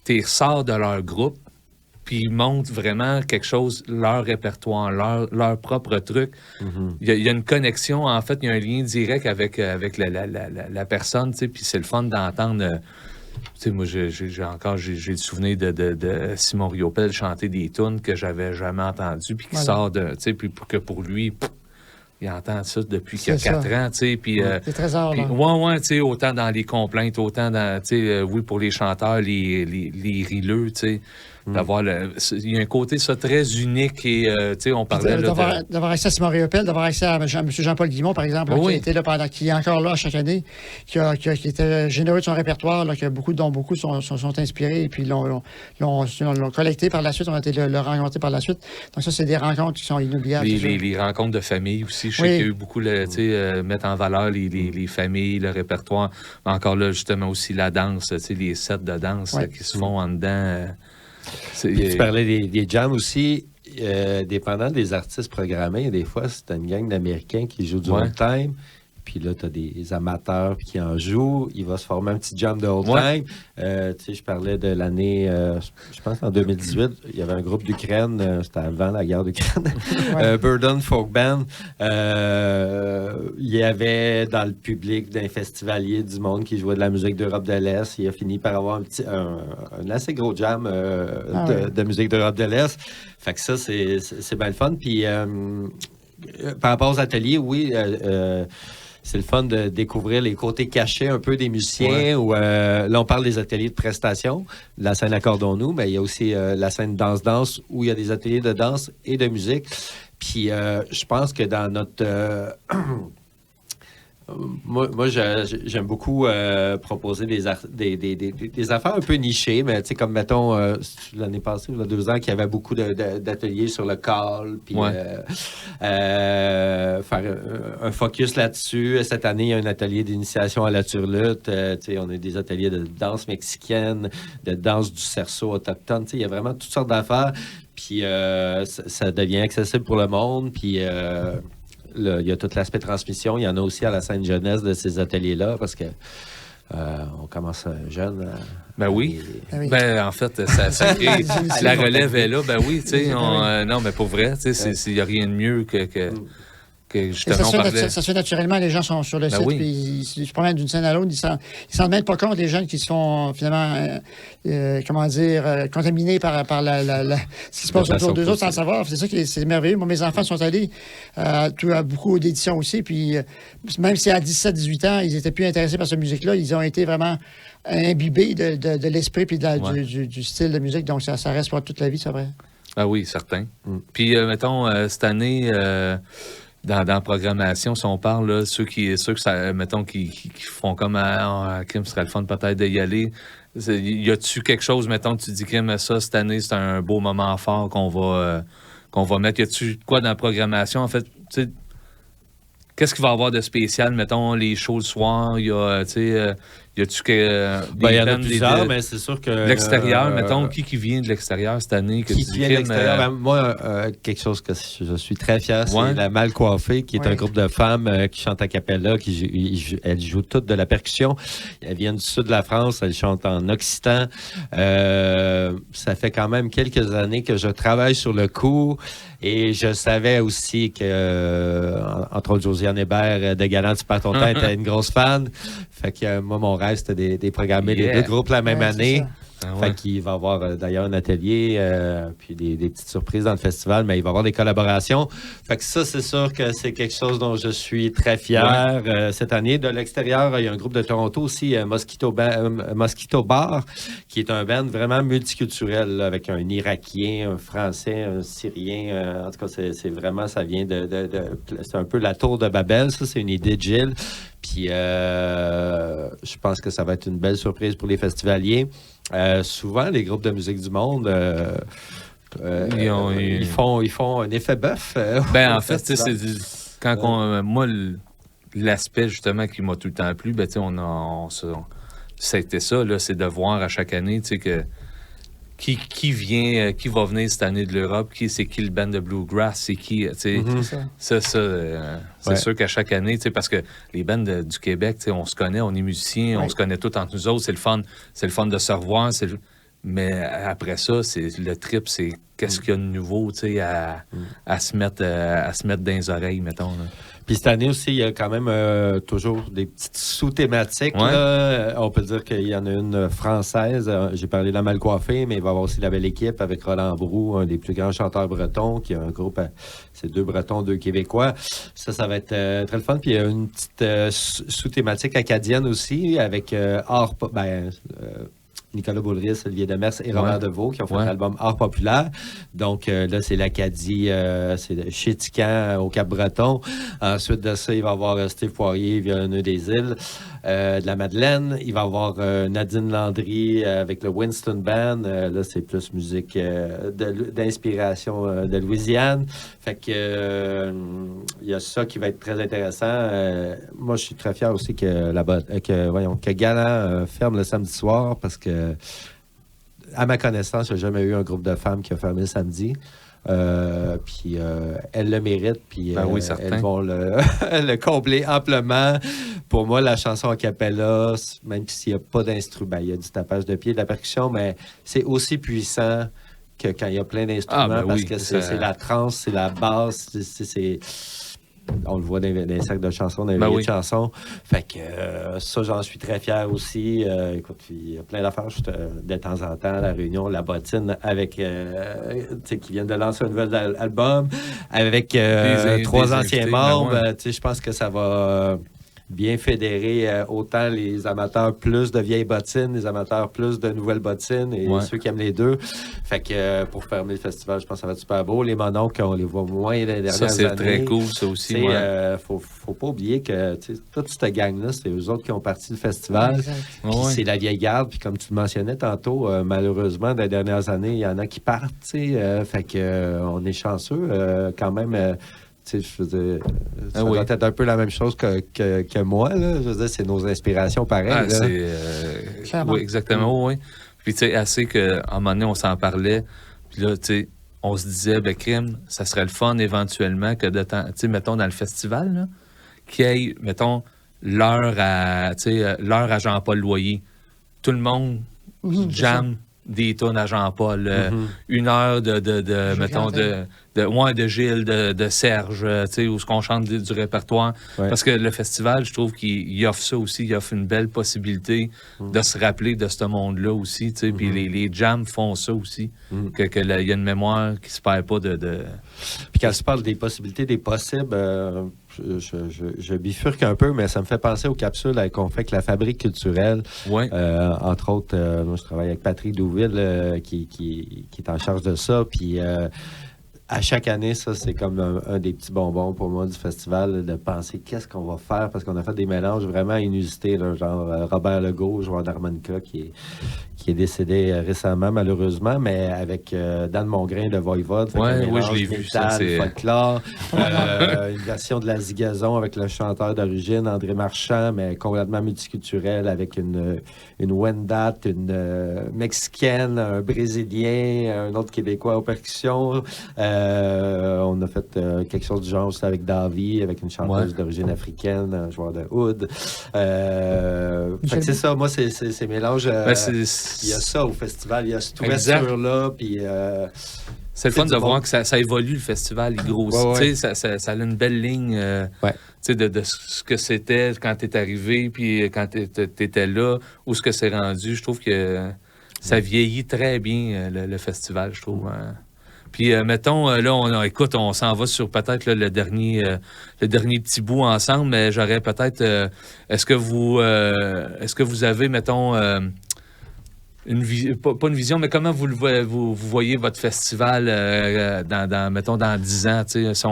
tu sors de leur groupe, puis ils montrent vraiment quelque chose, leur répertoire, leur propre truc. Il y a une connexion, en fait, il y a un lien direct avec la personne, puis c'est le fun d'entendre... moi, j'ai le souvenir de Simon Riopel chanter des tunes que j'avais jamais entendues, puis qui sort de... Puis pour lui, il entend ça depuis qu'il y a 4 ans, puis... c'est très rare, là. Autant dans les complaintes, autant dans... oui, pour les chanteurs, les rileux, d'avoir il y a un côté très unique et on parlait d'avoir accès à Simon Riopel, d'avoir accès à M. Jean-Paul Guimond, par exemple, qui était là qui est encore là chaque année, qui était généreux de son répertoire, là, dont beaucoup sont inspirés et puis l'ont collecté par la suite, on a été le rencontrer par la suite. Donc ça, c'est des rencontres qui sont inoubliables. Les rencontres de famille aussi, je sais qu'il y a eu beaucoup mettre en valeur les familles, le répertoire, mais encore là, justement aussi la danse, les sets de danse qui se font en dedans. Tu parlais des jams aussi, dépendant des artistes programmés, des fois, c'est une gang d'Américains qui jouent du old time. Puis là, tu as des amateurs qui en jouent. Il va se former un petit jam de old time. Je parlais de l'année, je pense en 2018, il y avait un groupe d'Ukraine, c'était avant la guerre d'Ukraine, Burden Folk Band. Il y avait dans le public d'un festivalier du monde qui jouait de la musique d'Europe de l'Est. Il a fini par avoir un assez gros jam de musique d'Europe de l'Est. Fait que ça, c'est bien le fun. Puis par rapport aux ateliers, oui... c'est le fun de découvrir les côtés cachés un peu des musiciens. Où, là, on parle des ateliers de prestation, la scène Accordons-nous, mais il y a aussi la scène danse-danse où il y a des ateliers de danse et de musique. Puis je pense que dans notre... Moi, j'aime beaucoup proposer des affaires un peu nichées, mais tu sais, comme mettons, l'année passée, il y a 2 ans, qu'il y avait beaucoup d'ateliers sur le call, puis faire un focus là-dessus. Cette année, il y a un atelier d'initiation à la turlute. Tu sais, on a des ateliers de danse mexicaine, de danse du cerceau autochtone. Tu sais, il y a vraiment toutes sortes d'affaires, puis ça devient accessible pour le monde, puis... il y a tout l'aspect transmission. Il y en a aussi à la scène jeunesse de ces ateliers-là, parce que on commence jeune. En fait, ça crée... la relève est là. Ben oui, tu sais, non, mais pour vrai, tu sais, il n'y a rien de mieux que que justement on parlait... Ça se fait naturellement, les gens sont sur le site, oui. puis ils se promènent d'une scène à l'autre, ils s'en mettent pas compte, les jeunes qui se font finalement, contaminés par ce qui se passe autour d'eux autres sans le savoir. C'est ça qui c'est merveilleux. Moi, mes enfants sont allés à beaucoup d'éditions aussi, puis même si à 17-18 ans, ils étaient plus intéressés par cette musique-là, ils ont été vraiment imbibés de l'esprit puis du style de musique, donc ça reste pour toute la vie, c'est vrai. Ah oui, certain. Puis, mettons, cette année... Dans la programmation, si on parle, là, ceux qui font comme Kim, ce serait le fun peut-être d'y aller. Y a-tu quelque chose, mettons, tu dis Kim, ça, cette année, c'est un beau moment fort qu'on va mettre. Y a-tu quoi dans la programmation? En fait, tu sais, qu'est-ce qu'il va y avoir de spécial, mettons, les shows le soir? Y a-tu que il y en a plusieurs, mais c'est sûr que... L'extérieur, mettons, qui vient de l'extérieur cette année? Qui vient de l'extérieur? Moi, quelque chose que je suis très fier, c'est la Mal Coiffée, qui est un groupe de femmes qui chantent a cappella, elles jouent toutes de la percussion. Elles viennent du sud de la France, elles chantent en occitan. Ça fait quand même quelques années que je travaille sur le coup. Et je savais aussi que, entre autres, Josiane Hébert de Galant, tu perds ton temps, était une grosse fan. Fait que moi, mon rêve, c'était de programmer les deux groupes la même année. Fait qu'il va y avoir d'ailleurs un atelier, puis des petites surprises dans le festival, mais il va y avoir des collaborations. Fait que ça, c'est sûr que c'est quelque chose dont je suis très fier cette année. De l'extérieur, il y a un groupe de Toronto aussi, Mosquito Bar, qui est un band vraiment multiculturel, là, avec un Irakien, un Français, un Syrien. En tout cas, c'est vraiment, ça vient c'est un peu la tour de Babel, ça, c'est une idée de Gilles. Puis je pense que ça va être une belle surprise pour les festivaliers. Souvent, les groupes de musique du monde, ils font un effet bœuf. En fait, c'est moi, l'aspect justement qui m'a tout le temps plu, c'était ça, là, c'est de voir à chaque année, que qui va venir cette année de l'Europe, c'est qui le band de Bluegrass, c'est qui, c'est sûr qu'à chaque année, parce que les bands du Québec, on se connaît, on est musiciens, on se connaît tous entre nous autres, c'est le fun de se revoir, mais après ça, c'est le trip, c'est qu'est-ce qu'il y a de nouveau, à se mettre dans les oreilles, mettons, là. Puis cette année aussi, il y a quand même toujours des petites sous-thématiques. On peut dire qu'il y en a une française. J'ai parlé de La Mal Coiffée, mais il va y avoir aussi La Belle Équipe avec Roland Brou, un des plus grands chanteurs bretons, qui a un groupe, c'est 2 Bretons, 2 Québécois. Ça va être très le fun. Puis il y a une petite sous-thématique acadienne aussi, avec Nicolas Boulris, Olivier Demers et Robert Deveau qui ont fait l'album Art populaire. Donc là, c'est l'Acadie, c'est Chétican au Cap-Breton. Ensuite de ça, il va y avoir Steve Poirier, Violonneux des Îles, de la Madeleine. Il va y avoir Nadine Landry avec le Winston Band. Là, c'est plus musique d'inspiration de Louisiane. Fait que il y a ça qui va être très intéressant. Moi, je suis très fier aussi que Galant ferme le samedi soir parce que à ma connaissance, il n'y a jamais eu un groupe de femmes qui a fermé le samedi. Puis elles le méritent, puis elles vont le combler amplement. Pour moi, la chanson a cappella, même s'il n'y a pas d'instrument, il y a du tapage de pied, de la percussion, mais c'est aussi puissant que quand il y a plein d'instruments, parce que c'est la trance, c'est la basse, on le voit dans les cercles de chansons, dans les de chansons. Fait que ça, j'en suis très fier aussi. Écoute, il y a plein d'affaires. De temps en temps, la réunion, la bottine avec qui viennent de lancer un nouvel album, avec 3 anciens membres. Je pense que ça va bien fédérer autant les amateurs plus de vieilles bottines, les amateurs plus de nouvelles bottines et ceux qui aiment les deux. Fait que pour fermer le festival, je pense que ça va être super beau. Les mononcles, on les voit moins les dernières années. Ça, c'est très cool, ça aussi. Faut pas oublier que toute cette gang-là, c'est eux autres qui ont parti le festival. C'est la vieille garde. Puis comme tu le mentionnais tantôt, malheureusement, dans les dernières années, il y en a qui partent. Fait que on est chanceux quand même. Je veux dire, ça doit être un peu la même chose que moi. Là. Je veux dire, c'est nos inspirations pareilles. Oui, exactement. Oui. Puis, tu sais, assez qu'à un moment donné, on s'en parlait. Puis là, tu sais, on se disait, crime, ça serait le fun éventuellement que de temps, tu sais, mettons, dans le festival, là, qu'il y ait, mettons, l'heure à Jean-Paul Loyer. Tout le monde jam des tunes à Jean-Paul, 1 heure mettons, de Gilles, de Serge, tu sais, où ce qu'on chante du répertoire. Ouais. Parce que le festival, je trouve qu'il offre ça aussi, il offre une belle possibilité de se rappeler de ce monde-là aussi, tu sais. Puis les jams font ça aussi, qu'il y a une mémoire qui se perd pas de... Puis quand tu parles des possibilités, des possibles, je bifurque un peu, mais ça me fait penser aux capsules qu'on fait avec la Fabrique culturelle. Ouais. Entre autres, moi, je travaille avec Patrick Douville, qui est en charge de ça. Puis à chaque année, ça, c'est comme un des petits bonbons pour moi du festival, de penser qu'est-ce qu'on va faire, parce qu'on a fait des mélanges vraiment inusités, là, genre Robert Legault, joueur d'harmonica, qui est décédé récemment, malheureusement, mais avec Dan Mongrain de Voivode. Ouais, oui, je l'ai vu. Ça, c'est folklore, une version de la Zigazon avec le chanteur d'origine, André Marchand, mais complètement multiculturel, avec une Wendat, une Mexicaine, un Brésilien, un autre Québécois aux percussions. On a fait quelque chose du genre aussi avec Davy, avec une chanteuse d'origine africaine, un joueur de oud. Fait que c'est ça, moi, c'est ces mélanges. Il y a ça au festival, il y a cette ouverture-là, puis... c'est le fun de voir que ça évolue, le festival, il grossit. Ça a une belle ligne de ce que c'était quand tu es arrivé, puis quand tu étais là, où ce que c'est rendu. Je trouve que ça vieillit très bien, le festival, je trouve. Puis, mettons, là, on s'en va sur peut-être là, le dernier petit bout ensemble, mais j'aurais peut-être... est-ce que vous avez, mettons... pas une vision, mais comment vous voyez votre festival mettons, dans 10 ans, tu sais,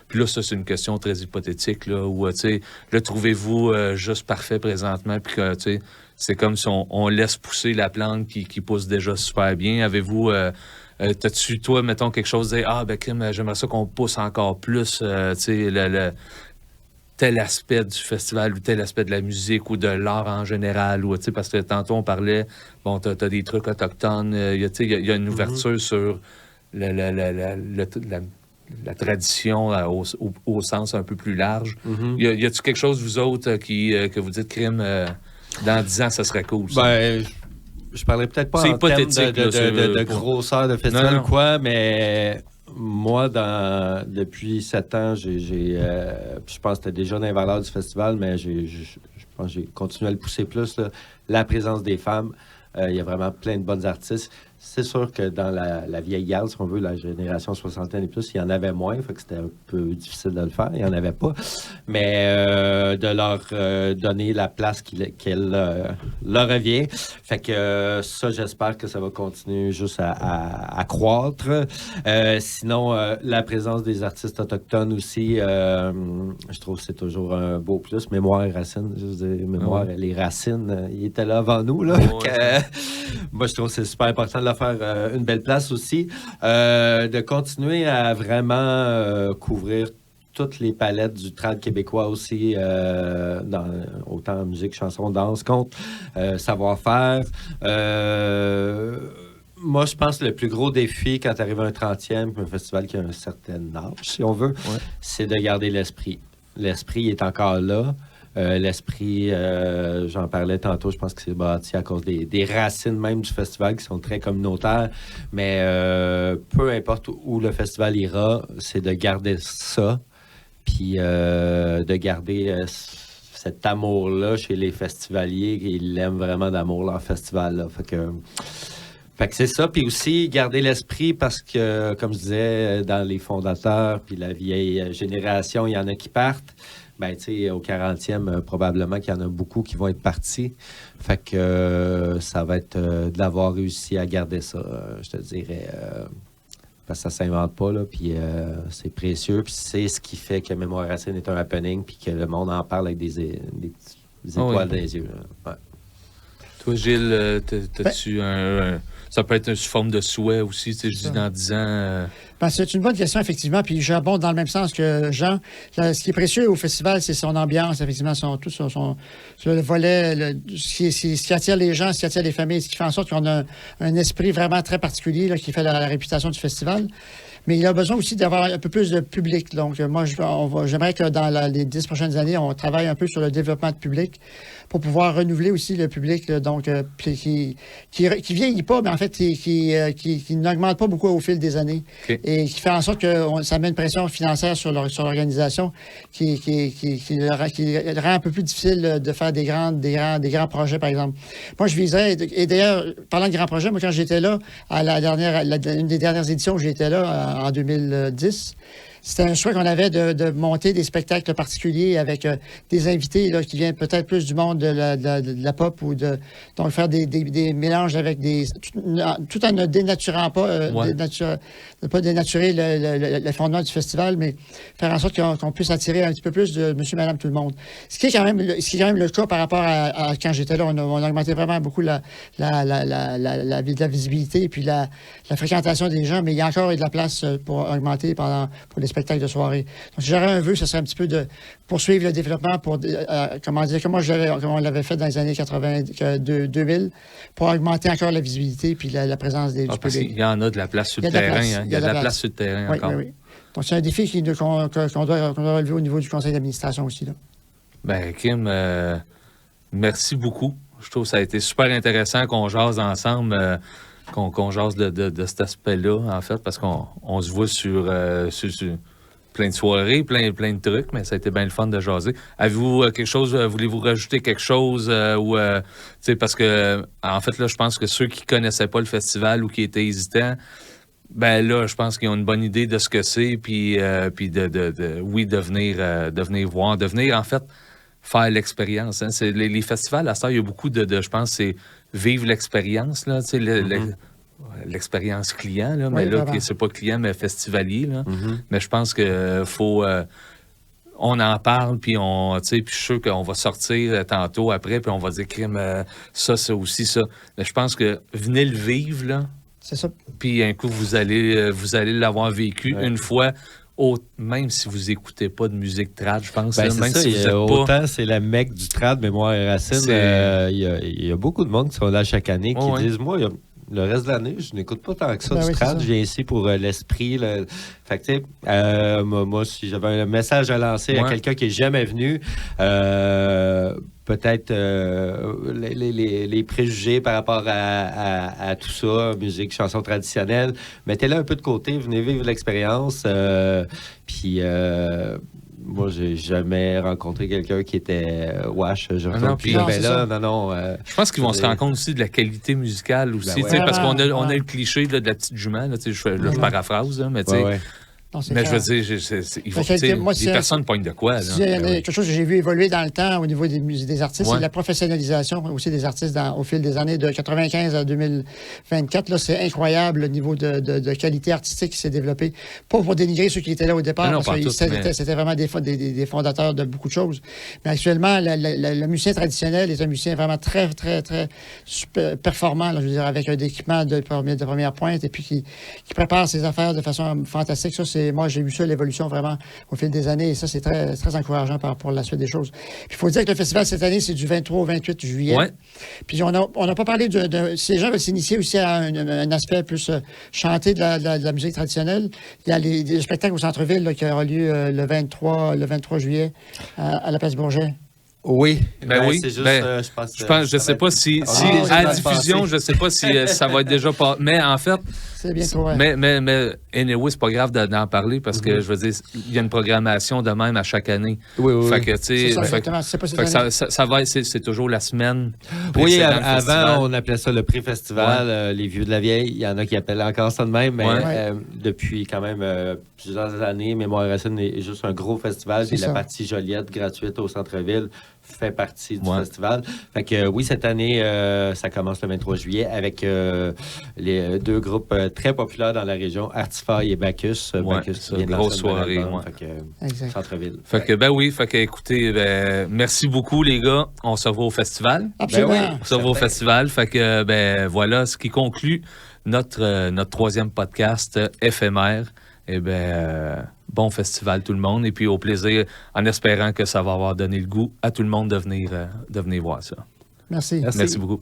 puis là, ça, c'est une question très hypothétique, là, où, tu sais, le trouvez-vous juste parfait présentement, puis que, tu sais, c'est comme si on laisse pousser la plante qui pousse déjà super bien. Avez-vous... t'as-tu, toi, mettons, quelque chose à dire, crime, j'aimerais ça qu'on pousse encore plus, tu sais, tel aspect du festival ou tel aspect de la musique ou de l'art en général, ou, parce que tantôt on parlait, bon, t'as des trucs autochtones, il y a une ouverture sur la tradition au sens un peu plus large. Y a-tu quelque chose, vous autres, que vous dites, crime, dans 10 ans, ça serait cool, ça? Ben, je parlerais peut-être pas en termes de grosseur de festival ou quoi, mais... Moi, depuis 7 ans, je pense que c'était déjà dans les valeurs du festival, mais je pense que j'ai continué à le pousser plus, là, la présence des femmes. Il y a vraiment plein de bonnes artistes. C'est sûr que dans la vieille garde, si on veut, la génération soixantaine et plus, il y en avait moins, fait que c'était un peu difficile de le faire. Il n'y en avait pas. Mais de leur donner la place qu'elle leur revient. Fait que ça, j'espère que ça va continuer juste à croître. Sinon, la présence des artistes autochtones aussi, je trouve que c'est toujours un beau plus. Mémoire et racines, je veux dire, mémoire, les racines, ils étaient là avant nous. Là. Moi, je trouve que c'est super important de leur faire une belle place aussi. De continuer à vraiment couvrir toutes les palettes du trad québécois aussi, autant musique, chanson, danse, conte, savoir-faire. Moi, je pense que le plus gros défi quand tu arrives à un 30e, un festival qui a un certain âge, si on veut, c'est de garder l'esprit. L'esprit est encore là. L'esprit, j'en parlais tantôt, je pense que c'est bâti à cause des racines même du festival qui sont très communautaires, mais peu importe où le festival ira, c'est de garder ça, puis de garder cet amour-là chez les festivaliers, ils aiment vraiment d'amour leur festival-là. Fait que c'est ça, puis aussi garder l'esprit parce que, comme je disais, dans les fondateurs, puis la vieille génération, il y en a qui partent. Ben, tu sais, au 40e, probablement qu'il y en a beaucoup qui vont être partis. Fait que ça va être d'avoir réussi à garder ça, je te dirais. Parce que ça s'invente pas, là, puis c'est précieux. Puis c'est ce qui fait que Mémoire Racine est un happening, puis que le monde en parle avec des étoiles dans les yeux. Là. Ouais. Toi, Gilles, t'as-tu ça peut être sous forme de souhait aussi, tu sais, je dis dans 10 ans... C'est une bonne question, effectivement, puis j'abonde dans le même sens que Jean. Ce qui est précieux au festival, c'est son ambiance, effectivement, le volet, ce qui attire les gens, ce qui attire les familles, ce qui fait en sorte qu'on a un esprit vraiment très particulier là, qui fait la réputation du festival. Mais il a besoin aussi d'avoir un peu plus de public. Donc, moi, j'aimerais que dans les 10 prochaines années, on travaille un peu sur le développement de public pour pouvoir renouveler aussi le public, là, donc, qui vieillit pas, mais en fait, qui n'augmente pas beaucoup au fil des années. OK. Et qui fait en sorte que ça met une pression financière sur l'organisation qui le rend un peu plus difficile de faire des grands projets, par exemple. Moi, je viserais, et d'ailleurs, parlant de grands projets, moi, quand j'étais là, à une des dernières éditions où j'étais là, en 2010, c'était un choix qu'on avait de monter des spectacles particuliers avec des invités là, qui viennent peut-être plus du monde de la pop ou donc faire des mélanges avec tout en ne dénaturant pas, ne pas dénaturer le fondement du festival, mais faire en sorte qu'on puisse attirer un petit peu plus de monsieur, madame, tout le monde. Ce qui est quand même le cas par rapport à quand j'étais là. On a augmenté vraiment beaucoup la visibilité et puis la fréquentation des gens, mais il y a encore de la place pour augmenter pour les spectacles de soirée. Donc, si j'aurais un vœu, ce serait un petit peu de poursuivre le développement pour, comment on l'avait fait dans les années 2000, pour augmenter encore la visibilité puis la présence du public. Il y en a de la place sur le terrain. Il y a de la place sur le terrain encore. Oui. Donc, c'est un défi qu'on doit relever au niveau du conseil d'administration aussi. Là. Ben, Kim, merci beaucoup. Je trouve que ça a été super intéressant qu'on jase ensemble. Qu'on jase de cet aspect-là, en fait, parce qu'on se voit sur plein de soirées, plein de trucs, mais ça a été bien le fun de jaser. Avez-vous quelque chose, voulez-vous rajouter quelque chose? Parce que, en fait, là, je pense que ceux qui connaissaient pas le festival ou qui étaient hésitants, ben là, je pense qu'ils ont une bonne idée de ce que c'est, puis de venir voir, de venir, en fait, faire l'expérience. Hein. Les festivals, à ça, il y a beaucoup je pense, c'est vivre l'expérience, là, tu sais, l'expérience client, là, mais là, c'est pas client, mais festivalier, là. Mais je pense que faut... on en parle, puis je suis sûr qu'on va sortir tantôt après, puis on va dire, crime, ça aussi, ça. Mais je pense que venez le vivre, là. C'est ça. Puis un coup, vous allez l'avoir vécu une fois. Même si vous n'écoutez pas de musique trad, je pense. Ben, là, même ça, si vous êtes autant pas... c'est la mecque du trad, mémoire et racine. Il y a beaucoup de monde qui sont là chaque année qui disent, moi, le reste de l'année, je n'écoute pas tant que ça du trad. Je viens ici pour l'esprit. Fait que, tu sais, moi, si j'avais un message à lancer à quelqu'un qui n'est jamais venu, peut-être les préjugés par rapport à tout ça, musique, chansons traditionnelles, mettez-le un peu de côté, venez vivre l'expérience. Puis moi, j'ai jamais rencontré quelqu'un qui était wash. Je pense qu'ils vont se rendre compte aussi de la qualité musicale aussi, parce qu'on a le cliché là, de la petite jument, là, je paraphrase, là, mais tu sais... Non, mais je veux dire, les personnes poignent de quoi. Il y a quelque chose que j'ai vu évoluer dans le temps au niveau des artistes, c'est la professionnalisation aussi des artistes au fil des années de 1995 à 2024. Là, c'est incroyable le niveau de qualité artistique qui s'est développé. Pas pour dénigrer ceux qui étaient là au départ, parce que c'était vraiment des fondateurs de beaucoup de choses. Mais actuellement, le musicien traditionnel est un musicien vraiment très, très, très performant, là, je veux dire, avec un équipement de première pointe et puis qui prépare ses affaires de façon fantastique. Ça, moi, j'ai vu ça, l'évolution vraiment au fil des années, et ça, c'est très, très encourageant pour la suite des choses. Puis il faut dire que le festival cette année, c'est du 23 au 28 juillet. Ouais. Puis on n'a pas parlé si les gens veulent s'initier aussi à un aspect plus chanté de la musique traditionnelle. Il y a les spectacles au centre-ville là, qui aura lieu le 23 juillet à la Place Bourget. Oui, oui. C'est juste, je sais pas si à la diffusion, je sais pas si ça va être déjà pas. Mais en fait, c'est bien trop. Mais anyway, c'est pas grave d'en parler parce que je veux dire, il y a une programmation de même à chaque année. Oui. Fait que tu sais, ça va, c'est toujours la semaine. Oui, avant on appelait ça le pré-festival, les vieux de la vieille. Il y en a qui appellent encore ça de même, mais depuis quand même plusieurs années, Mémoire Racine est juste un gros festival. C'est la partie Joliette gratuite au centre-ville fait partie du festival. Fait que oui, cette année, ça commence le 23 juillet avec les deux groupes très populaires dans la région, Artifaille et Bacchus. Bacchus vient de grosse soirée. Centre-ville. Fait que écoutez, merci beaucoup les gars. On se revoit au festival. Absolument. On se revoit au festival. Fait que voilà ce qui conclut notre troisième podcast éphémère. Eh bien, bon festival tout le monde. Et puis au plaisir, en espérant que ça va avoir donné le goût à tout le monde de venir voir ça. Merci. Merci beaucoup.